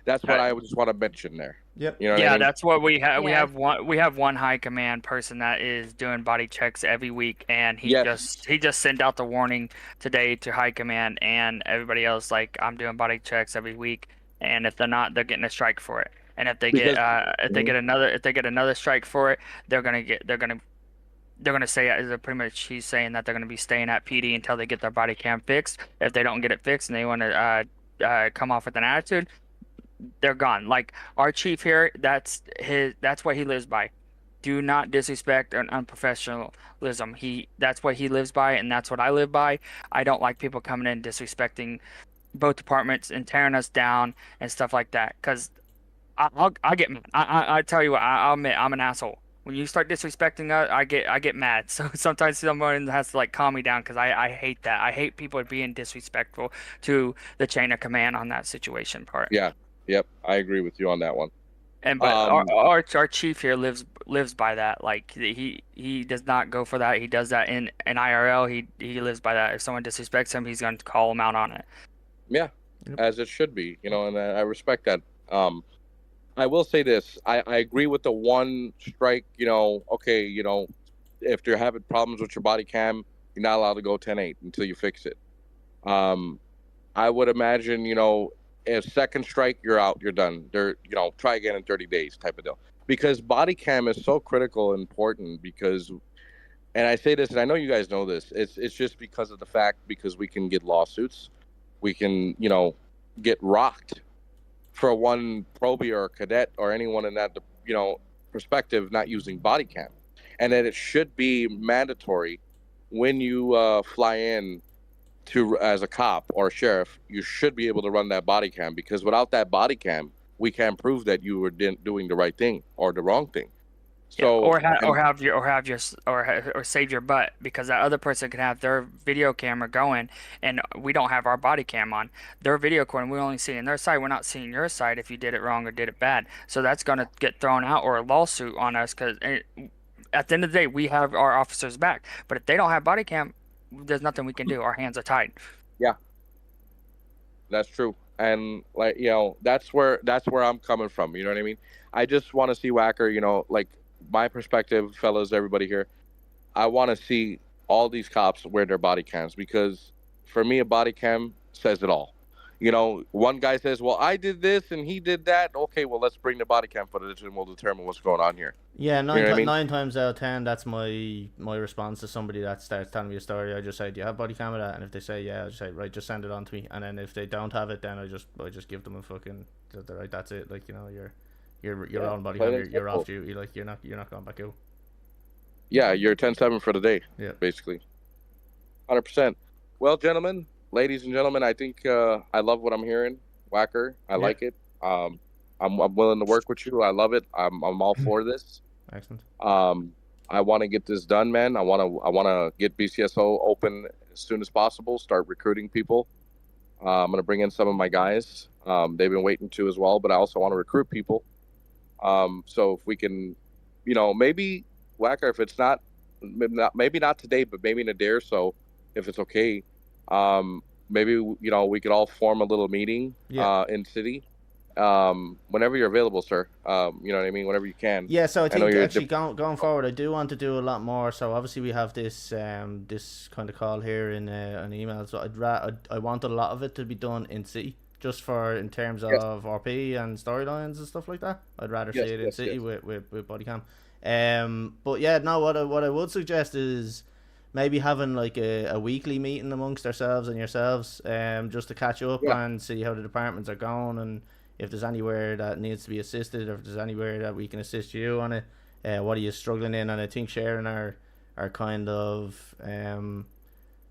what I just want to mention there. Yep. You know what I mean? That's what we have. Yeah. We have one high command person that is doing body checks every week, and he just sent out the warning today to high command and everybody else. Like, I'm doing body checks every week, and if they're not, they're getting a strike for it. And if they get another strike for it, they're gonna say, pretty much he's saying that they're gonna be staying at PD until they get their body cam fixed. If they don't get it fixed and they want to come off with an attitude, they're gone. Like our chief here, that's what he lives by. Do not disrespect and unprofessionalism. That's what he lives by, and that's what I live by. I don't like people coming in disrespecting both departments and tearing us down and stuff like that. Cause I get mad. I tell you what, I'll admit I'm an asshole. When you start disrespecting us, I get mad. So sometimes someone has to calm me down, because I hate that. I hate people being disrespectful to the chain of command on that situation part. Yeah. Yep, I agree with you on that one. And but our chief here lives by that. Like he does not go for that. He does that in IRL. He lives by that. If someone disrespects him, he's going to call him out on it. Yeah, as it should be. And I respect that. I will say this. I agree with the one strike. Okay, if you're having problems with your body cam, you're not allowed to go 10-8 until you fix it. I would imagine, a second strike, you're out, you're done. Try again in 30 days type of deal. Because body cam is so critical and important, because, and I say this, and I know you guys know this, it's just because of the fact, because we can get lawsuits. We can, get rocked for one probie or cadet or anyone in that, perspective, not using body cam. And that it should be mandatory when you fly in as a cop or a sheriff, you should be able to run that body cam, because without that body cam, we can't prove that you were doing the right thing or the wrong thing. So or save your butt, because that other person can have their video camera going and we don't have our body cam on. Their video recording, we're only seeing their side. We're not seeing your side if you did it wrong or did it bad. So that's gonna get thrown out or a lawsuit on us, because at the end of the day we have our officers back. But if they don't have body cam, there's nothing we can do. Our hands are tied. Yeah, that's true. And like, you know, that's where I'm coming from. You know what I mean? I just want to see Whacker, you know, like my perspective, fellas, everybody here. I want to see all these cops wear their body cams, because for me, a body cam says it all. You know, one guy says, well, I did this and he did that. Okay, well, let's bring the body cam footage and we'll determine what's going on here. Yeah, You know what I mean? 9 times out of 10, that's my response to somebody that starts telling me a story. I just say, do you have body camera? And if they say yeah, I just say, right, just send it on to me. And then if they don't have it, then I just give them a fucking, right, that's it. Like, you know, you're on body camera, you're off duty. Like, you're not going back out. Yeah, you're 10-7 for the day. Yeah, basically. 100%. Well, gentlemen, ladies and gentlemen, I think I love what I'm hearing. Whacker, I like it. I'm willing to work with you. I love it. I'm all for this. Excellent. I want to get this done, man. I want to get BCSO open as soon as possible. Start recruiting people. I'm gonna bring in some of my guys. They've been waiting to as well, but I also want to recruit people. So if we can, you know, maybe Whacker, if it's not maybe not today, but maybe in a day or so, if it's okay. Maybe, you know, we could all form a little meeting in city. Whenever you're available, sir. You know what I mean? Whenever you can. Yeah, so I think actually going forward, I do want to do a lot more. So obviously we have this this kind of call here in an email. So I want a lot of it to be done in city, just in terms of RP and storylines and stuff like that. I'd rather see it in city with body cam. But yeah, no, what I would suggest is maybe having like a weekly meeting amongst ourselves and yourselves, just to catch up and see how the departments are going, and if there's anywhere that needs to be assisted, or if there's anywhere that we can assist you on it. What are you struggling in? And I think sharing our kind of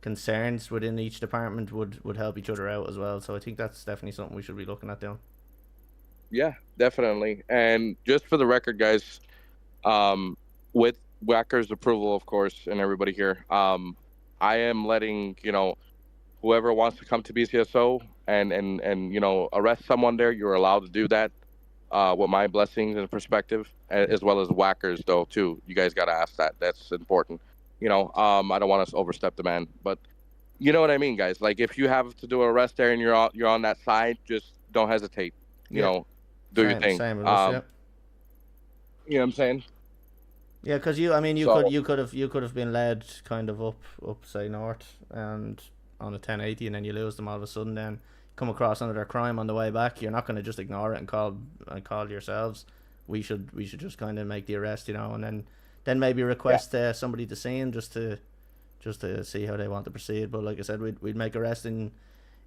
concerns within each department would help each other out as well. So I think that's definitely something we should be looking at doing. Yeah, definitely. And just for the record, guys, with Whacker's approval, of course, and everybody here, I am letting, you know, whoever wants to come to BCSO and you know, arrest someone there, you're allowed to do that, with my blessings and perspective, as well as Whackers though too. You guys got to ask that. That's important. You know, I don't want us to overstep the man, but you know what I mean, guys. Like, if you have to do an arrest there and you're on that side, just don't hesitate. You know, do your thing. Same with us, You know what I'm saying? Yeah, because you could have been led kind of up say north and on a 1080, and then you lose them all of a sudden. Then come across another crime on the way back. You're not going to just ignore it and call yourselves. We should just kind of make the arrest, you know, and then maybe request somebody to see him just to see how they want to proceed. But like I said, we'd make arrest in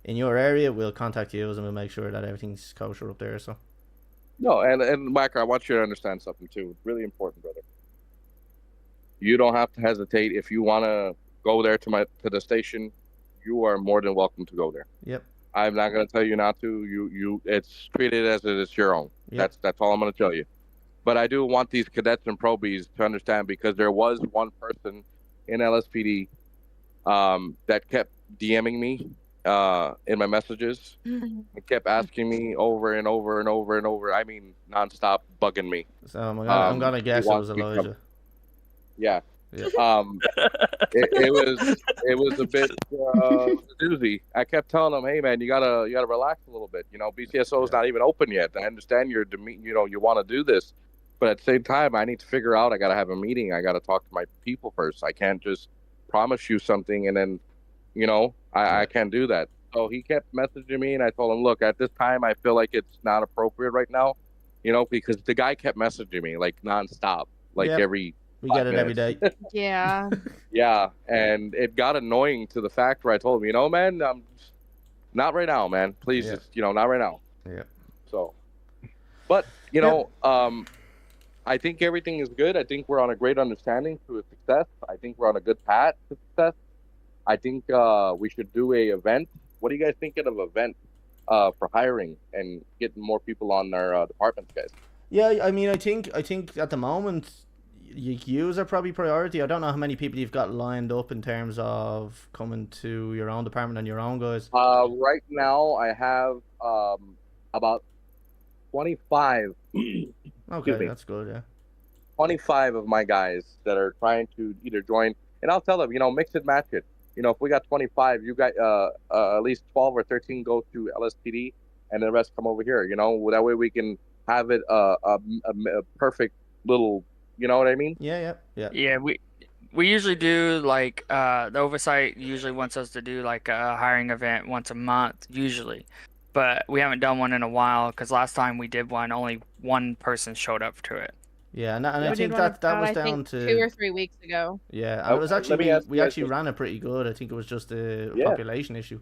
your area. We'll contact you and we'll make sure that everything's kosher up there. So no, and Whacker, I want you to understand something too. Really important, brother. You don't have to hesitate. If you want to go there to the station, you are more than welcome to go there. Yep. I'm not going to tell you not to. It's treated as it is your own. Yep. That's all I'm going to tell you. But I do want these cadets and probies to understand, because there was one person in LSPD that kept DMing me in my messages and kept asking me over and over and over and over. I mean, nonstop bugging me. So I'm gonna guess it was Elijah. Yeah. It was a bit doozy. I kept telling him, hey man, you gotta relax a little bit. You know, BCSO is not even open yet. I understand you know, you want to do this, but at the same time, I need to figure out. I gotta have a meeting. I gotta talk to my people first. I can't just promise you something and then, you know, I can't do that. So he kept messaging me, and I told him, look, at this time, I feel like it's not appropriate right now, you know, because the guy kept messaging me like nonstop, like every. We get it every day. Yeah. Yeah, and it got annoying to the fact where I told him, you know, man, not right now, man. Please, just, you know, not right now. Yeah. So, but you know, I think everything is good. I think we're on a great understanding to a success. I think we're on a good path to success. I think we should do a event. What are you guys thinking of event for hiring and getting more people on our departments, guys? Yeah, I mean, I think at the moment, yous are probably priority. I don't know how many people you've got lined up in terms of coming to your own department and your own guys. Right now I have about 25. Okay, me. that's good. Yeah. 25 of my guys that are trying to either join, and I'll tell them, mix it, match it. If we got 25, you got at least 12 or 13 go to LSPD, and the rest come over here. That way we can have it a perfect little. You know what I mean? Yeah. Yeah, we usually do like the oversight usually wants us to do like a hiring event once a month usually, but we haven't done one in a while because last time we did one, only one person showed up to it. Yeah, and I We think did one that about, was I down think, to 2 or 3 weeks ago. Yeah, and it was Let me actually ask we you guys actually this. ran it pretty good. I think it was just a Yeah. population issue.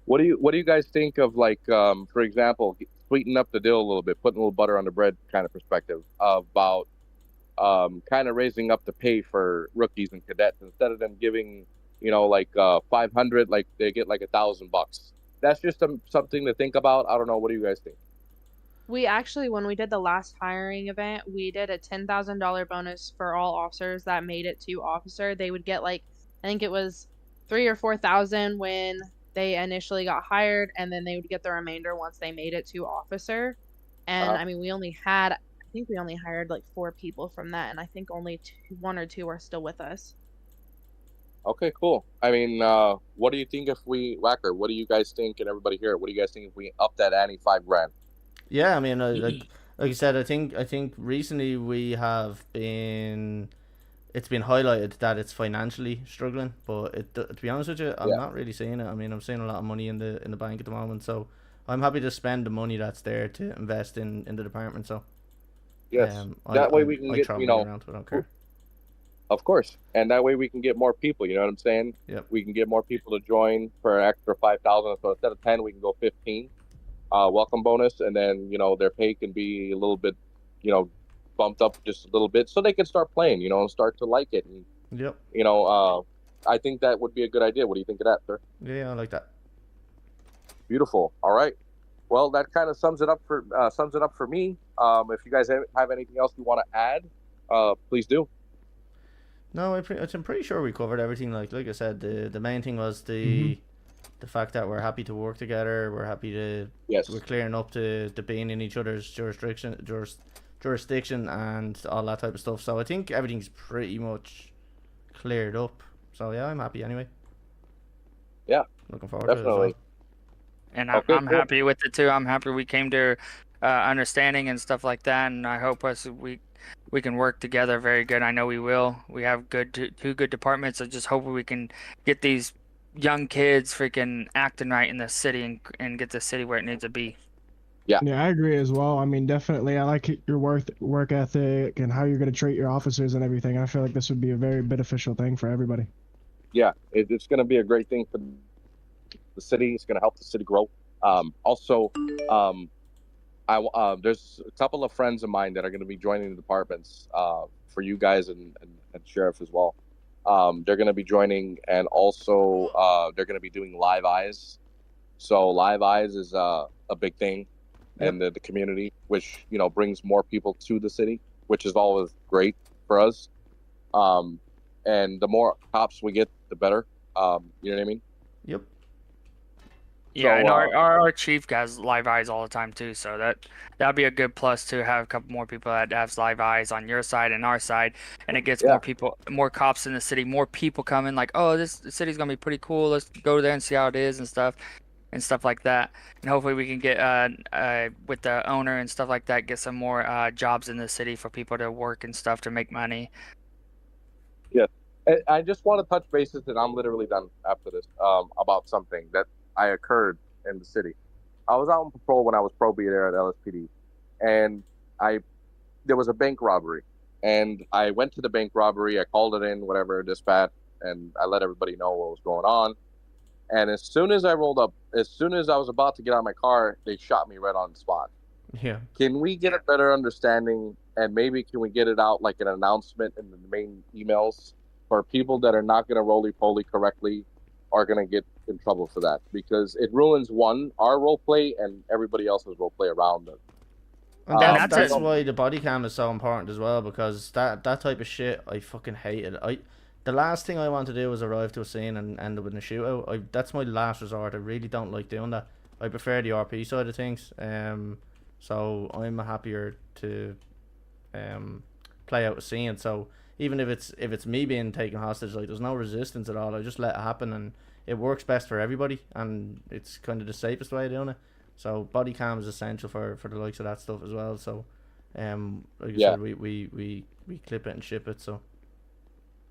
What do you guys think of, like, for example, sweeten up the deal a little bit, putting a little butter on the bread kind of perspective about kind of raising up the pay for rookies and cadets instead of them giving, like 500, like they get like $1,000. That's just something to think about. I don't know. What do you guys think? We actually, when we did the last hiring event, we did a $10,000 bonus for all officers that made it to officer. They would get like, I think it was 3,000 or 4,000 when they initially got hired, and then they would get the remainder once they made it to officer. And I mean, I think we only hired like 4 people from that, and I think only 1 or 2 are still with us. Okay, cool. I mean, what do you think if we, Whacker, what do you guys think, and everybody here, what do you guys think if we up that ante $5,000? Yeah, I mean, like I said, I think recently we have been. It's been highlighted that it's financially struggling, but to be honest with you, I'm not really seeing it. I mean, I'm seeing a lot of money in the bank at the moment, so I'm happy to spend the money that's there to invest in the department. So yes, that way we can get around to it, I don't care. Of course, and that way we can get more people. You know what I'm saying? Yep. We can get more people to join for an extra 5,000. So instead of 10, we can go 15. Welcome bonus, and then their pay can be a little bit, bumped up just a little bit, so they can start playing, and start to like it. And Yep. I think that would be a good idea. What do you think of that, sir? Yeah, I like that. Beautiful. All right. Well, that kind of sums it up for me. If you guys have anything else you want to add, please do. No, I'm pretty sure we covered everything. Like I said, the main thing was the fact that we're happy to work together. We're happy to we're clearing up to being in each other's jurisdiction and all that type of stuff. So I think everything's pretty much cleared up. So yeah, I'm happy anyway. Yeah, looking forward definitely. to it. And I'm happy with it too. I'm happy we came to understanding and stuff like that, and I hope we can work together very good. I know we will. We have two good departments. I just hope we can get these young kids freaking acting right in the city and get the city where it needs to be. Yeah, I agree as well. I mean, definitely, I like your work ethic and how you're going to treat your officers and everything. I feel like this would be a very beneficial thing for everybody. Yeah, it's going to be a great thing for the city. It's going to help the city grow. Also, there's a couple of friends of mine that are going to be joining the departments for you guys and sheriff as well. They're going to be joining, and also they're going to be doing Live Eyes. So Live Eyes is a big thing in the community, which brings more people to the city, which is always great for us. And the more cops we get, the better. You know what I mean? Yep. Yeah, So, and our chief has Live Eyes all the time too, so that'd be a good plus to have a couple more people that have Live Eyes on your side and our side, and it gets more cops in the city, more people coming. Like, oh, the city's gonna be pretty cool. Let's go there and see how it is and stuff like that. And hopefully we can get with the owner and stuff like that, get some more jobs in the city for people to work and stuff to make money. Yeah, I just want to touch bases, and I'm literally done after this. About something that occurred in the city. I was out on patrol when I was probie there at LSPD, and there was a bank robbery, and I went to the bank robbery. I called it in, whatever, dispatch, and I let everybody know what was going on. And as soon as I rolled up, as soon as I was about to get out of my car, they shot me right on the spot. Yeah. Can we get a better understanding, and maybe can we get it out like an announcement in the main emails for people that are not going to roly-poly correctly are going to get in trouble for that, because it ruins our role play and everybody else's role play around them. And that's that's it. why the body cam is so important as well, because that type of shit I fucking hated. The last thing I want to do is arrive to a scene and end up in a shootout. That's my last resort. I really don't like doing that. I prefer the RP side of things. So I'm happier to play out a scene. So even if it's me being taken hostage, like there's no resistance at all. I just let it happen, and it works best for everybody, and it's kind of the safest way of doing it. So body cam is essential for the likes of that stuff as well. So like I said, we clip it and ship it. So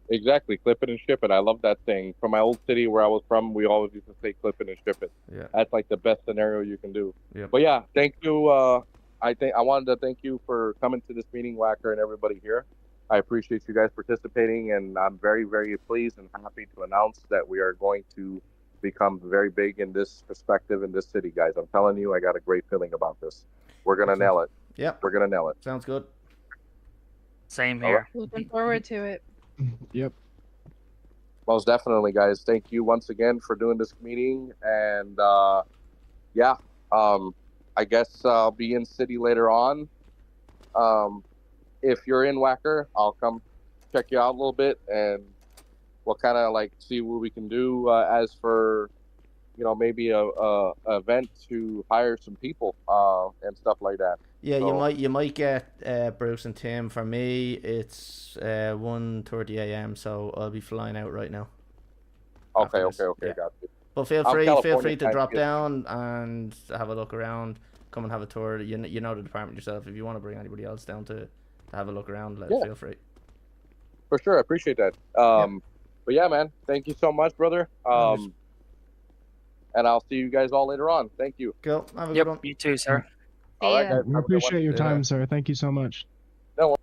exactly, clip it and ship it. I love that thing. From my old city where I was from, we always used to say clip it and ship it. Yeah, that's like the best scenario you can do. Yep. But yeah, thank you. I wanted to thank you for coming to this meeting, Whacker, and everybody here. I appreciate you guys participating, and I'm very, very pleased and happy to announce that we are going to become very big in this perspective in this city, guys. I'm telling you, I got a great feeling about this. We're gonna nail it. Yep, we're gonna nail it. Sounds good. Same here. Looking forward to it. Yep. Most definitely, guys. Thank you once again for doing this meeting, and yeah, I guess I'll be in city later on. If you're in Whacker, I'll come check you out a little bit, and we'll kind of like see what we can do as for, you know, maybe a event to hire some people and stuff like that. Yeah, so, you might get Bruce and Tim. For me, it's 1:30 a.m. So I'll be flying out right now. Okay, After this. okay, Yeah. got you. But feel California free to time drop is- down and have a look around. Come and have a tour. You know the department yourself. If you want to bring anybody else down to have a look around, feel free. For sure, I appreciate that. But yeah, man, thank you so much, brother. And I'll see you guys all later on. Thank you. Cool. Have a good one. You too, sir. All right, guys. We have a good one. appreciate your time, sir. Thank you so much. No worries.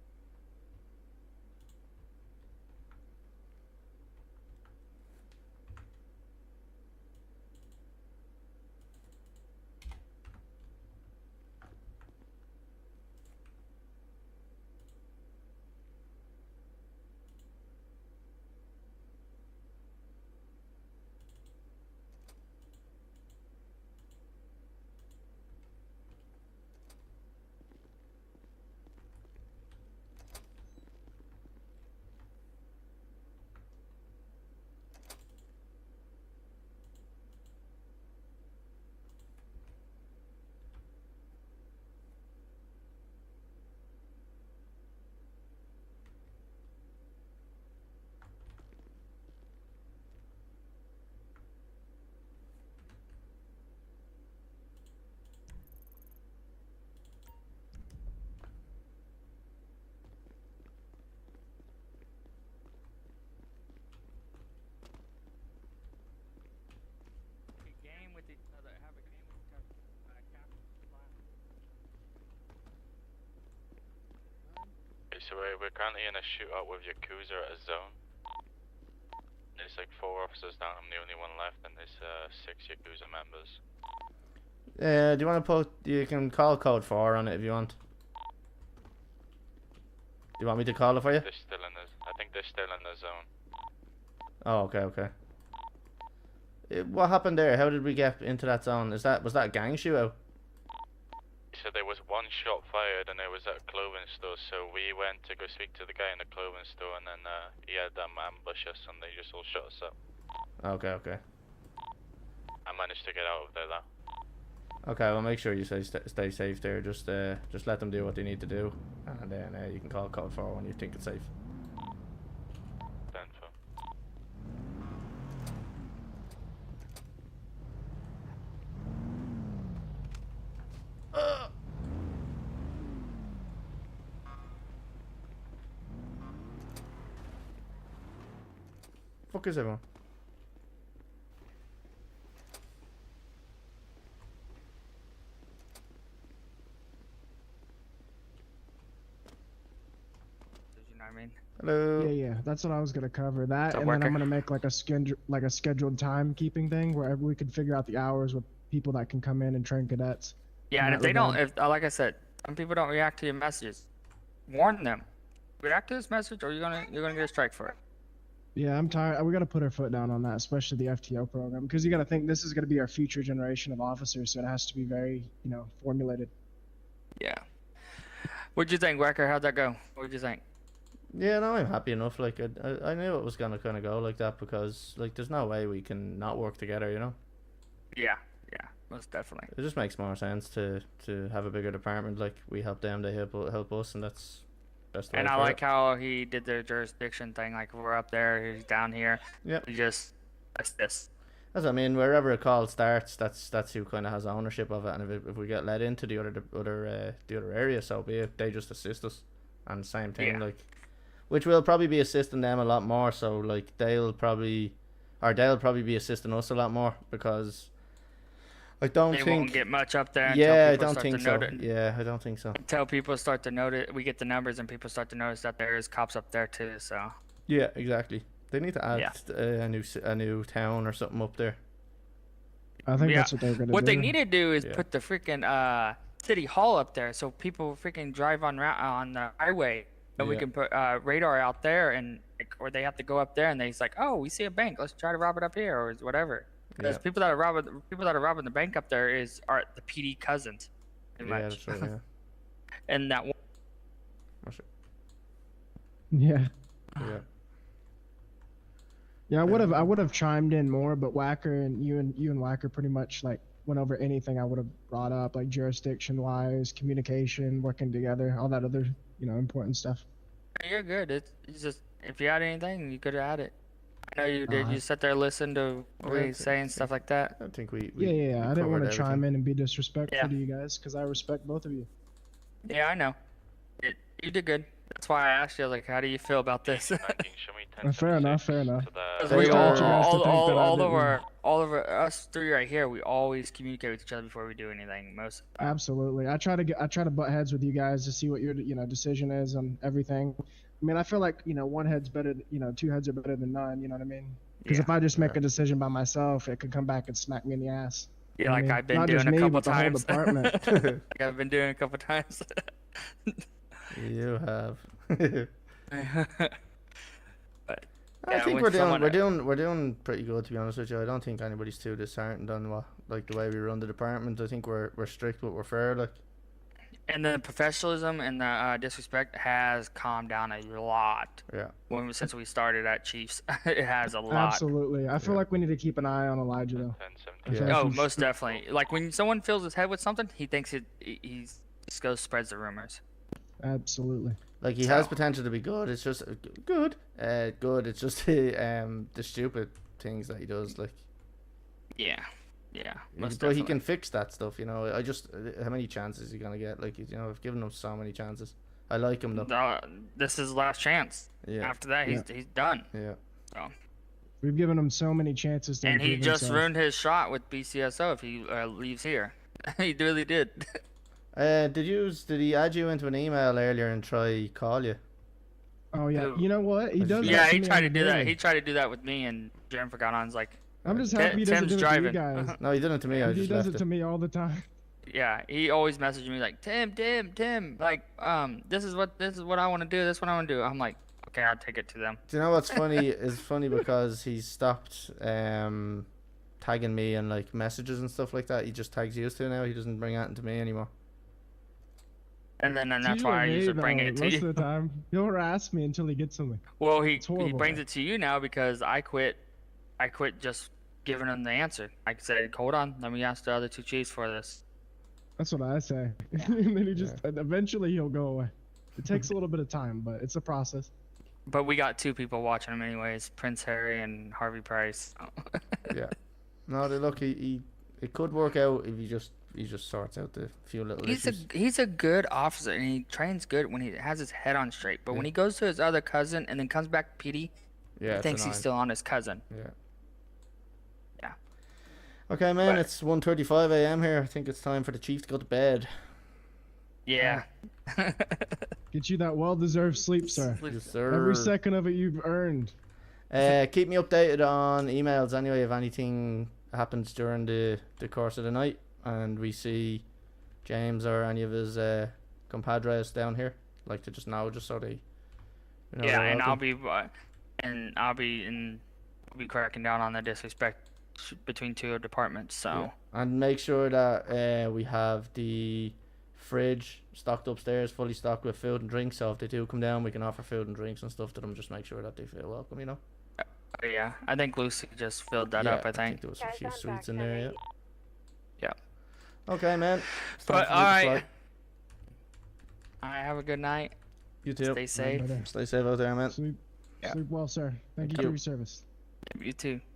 So we're currently in a shootout with Yakuza at a zone. There's like 4 officers down, I'm the only one left, and there's 6 Yakuza members. Do you want to put? You can call code 4 on it if you want. Do you want me to call it for you? They're still in the, I think they're still in the zone. Oh, okay. What happened there? How did we get into that zone? Was that a gang shootout? So there was 1 shot fired, and it was at a clothing store. So we went to go speak to the guy in the clothing store, and then he had them ambush us, and they just all shot us up. Okay. I managed to get out of there though. Okay, well make sure you stay safe there. Just let them do what they need to do, and then you can call code 4 when you think it's safe. Fuck is everyone? You know what I mean? Hello. Yeah. That's what I was gonna cover. That, So and then worker. I'm gonna make like a scheduled timekeeping thing where we could figure out the hours with people that can come in and train cadets. Yeah, and if they don't, like I said, some people don't react to your messages, warn them. React to this message, or you're gonna get a strike for it. Yeah, I'm tired. We gotta put our foot down on that, especially the FTO program, because you gotta think this is gonna be our future generation of officers, so it has to be very, formulated. Yeah. What'd you think, Wacker? How'd that go? What'd you think? Yeah, no, I'm happy enough. Like, I knew it was gonna kind of go like that because, like, there's no way we can not work together, you know? Yeah, most definitely. It just makes more sense to have a bigger department. Like, we help them, they help us, and that's the way And I for like it. how he did the jurisdiction thing. Like, we're up there, he's down here. Yep. We just, that's this. As I mean, wherever a call starts, that's who kind of has ownership of it. And if we get let into the other area, so be it. They just assist us, and same thing, Yeah. like, which will probably be assisting them a lot more. So like they'll probably be assisting us a lot more because I don't They think won't get much up there until yeah, I people don't start think to so. notice. Yeah, I don't think so. Until people start to notice, we get the numbers and people start to notice that there is cops up there too. So Yeah, exactly. They need to add Yeah. a new town or something up there. I think Yeah. that's what they're gonna what do. they need to do is Yeah. put the freaking city hall up there so people freaking drive on the highway. And we Yeah. can put radar out there, and or they have to go up there and they's like, oh, we see a bank, let's try to rob it up here or whatever. Because Yeah. people that are robbing the bank up there are the PD cousins, pretty Yeah, much. that's right. Yeah. And that one, Yeah. Yeah. Yeah, I would have chimed in more, but Wacker and you and Wacker pretty much like went over anything I would have brought up, like jurisdiction wise, communication, working together, all that other, important stuff. you're good. It's just if you had anything, you could add it. I know you did. You sat there, listen to what Yeah, he's saying, stuff like that. I think we Yeah. I didn't want to covered chime everything. in and be disrespectful Yeah. to you guys because I respect both of you. Yeah, I know. You did good. That's why I asked you, like, how do you feel about this? Show me 10, Fair enough. Fair enough. to the- Because I we just don't want you guys to think that I all didn't. of us three right here, we always communicate with each other before we do anything. Most. Absolutely. I try to butt heads with you guys to see what your decision is on everything. I mean, I feel like one head's better. Two heads are better than none. You know what I mean? Because if I just make a decision by myself, it could come back and smack me in the ass. Yeah, You know what like I mean? I've been Not doing just a me, couple but the whole times. department. Like I've been doing a couple times. You have. But I yeah, think when we're someone- doing pretty good, to be honest with you. I don't think anybody's too disheartened on the way we run the department. I think we're strict, but we're fair. Like, And the professionalism and the disrespect has calmed down a lot. yeah, Since we started at Chiefs, it has a lot. Absolutely. I feel like we need to keep an eye on Elijah though. 10, I feel Yeah. like Oh, he's- most definitely. Like when someone fills his head with something, he thinks he just goes spreads the rumors. Absolutely. like he has potential to be good. It's just good. It's just the stupid things that he does. Like, Yeah, most but he definitely. can fix that stuff. I just how many chances is he gonna get? Like, I've given him so many chances. I like him though. This is his last chance. Yeah. After that, he's done. Yeah. So. We've given him so many chances to And he improve just himself. ruined his shot with BCSO if he leaves here. He really did. Did he add you into an email earlier and try call you? Oh yeah. You know what? He does. Yeah, that he me tried to on do that. daily. He tried to do that with me, and Jennifer got on. He's like, I'm just happy he doesn't Tim's do it to you driving. guys. No, he didn't to me. I He just does left it to me all the time. Yeah, he always messaged me like, Tim, like, this is what I want to do. This is what I want to do. I'm like, okay, I'll take it to them. Do you know what's funny? It's funny because he stopped tagging me in like messages and stuff like that. He just tags you two now. He doesn't bring anything to me anymore. And then It's that's why I usually usually me, bring though, it to most you. of the time. He'll harass me until he gets something. Well, he horrible, brings man. it to you now because I quit just giving him the answer. I said, hold on, let me ask the other two chiefs for this. That's what I say. And then he just and eventually he'll go away. It takes a little bit of time, but it's a process. But we got two people watching him anyways, Prince Harry and Harvey Price. Yeah. No, look, it could work out if he just sorts out the few little issues. He's a good officer and he trains good when he has his head on straight. But when he goes to his other cousin and then comes back to PD, Yeah, he it's thinks annoying. he's still on his cousin. Yeah. Yeah. Okay, man, But- it's 1:35 a.m. here. I think it's time for the chief to go to bed. Yeah. Get you that well-deserved sleep, sir. Yes, sir. Every second of it you've earned. Keep me updated on emails anyway if anything happens during the course of the night and we see James or any of his compadres down here. Like to just know, just so they. Yeah, they're and welcome. I'll be cracking down on the disrespect between two departments. So Yeah. And make sure that we have the fridge stocked upstairs, fully stocked with food and drinks. So if they do come down, we can offer food and drinks and stuff to them. Just make sure that they feel welcome, you know. Oh, yeah, I think Lucy just filled that Yeah, up. I think. there was a few sweets in there. Yeah. Yeah. Okay, man. It's time But for me to alright. fly. Alright, have a good night. You too. Stay safe. Brother. Stay safe out there, man. Sleep well, sir. Thank you Thank for you. your service. You too.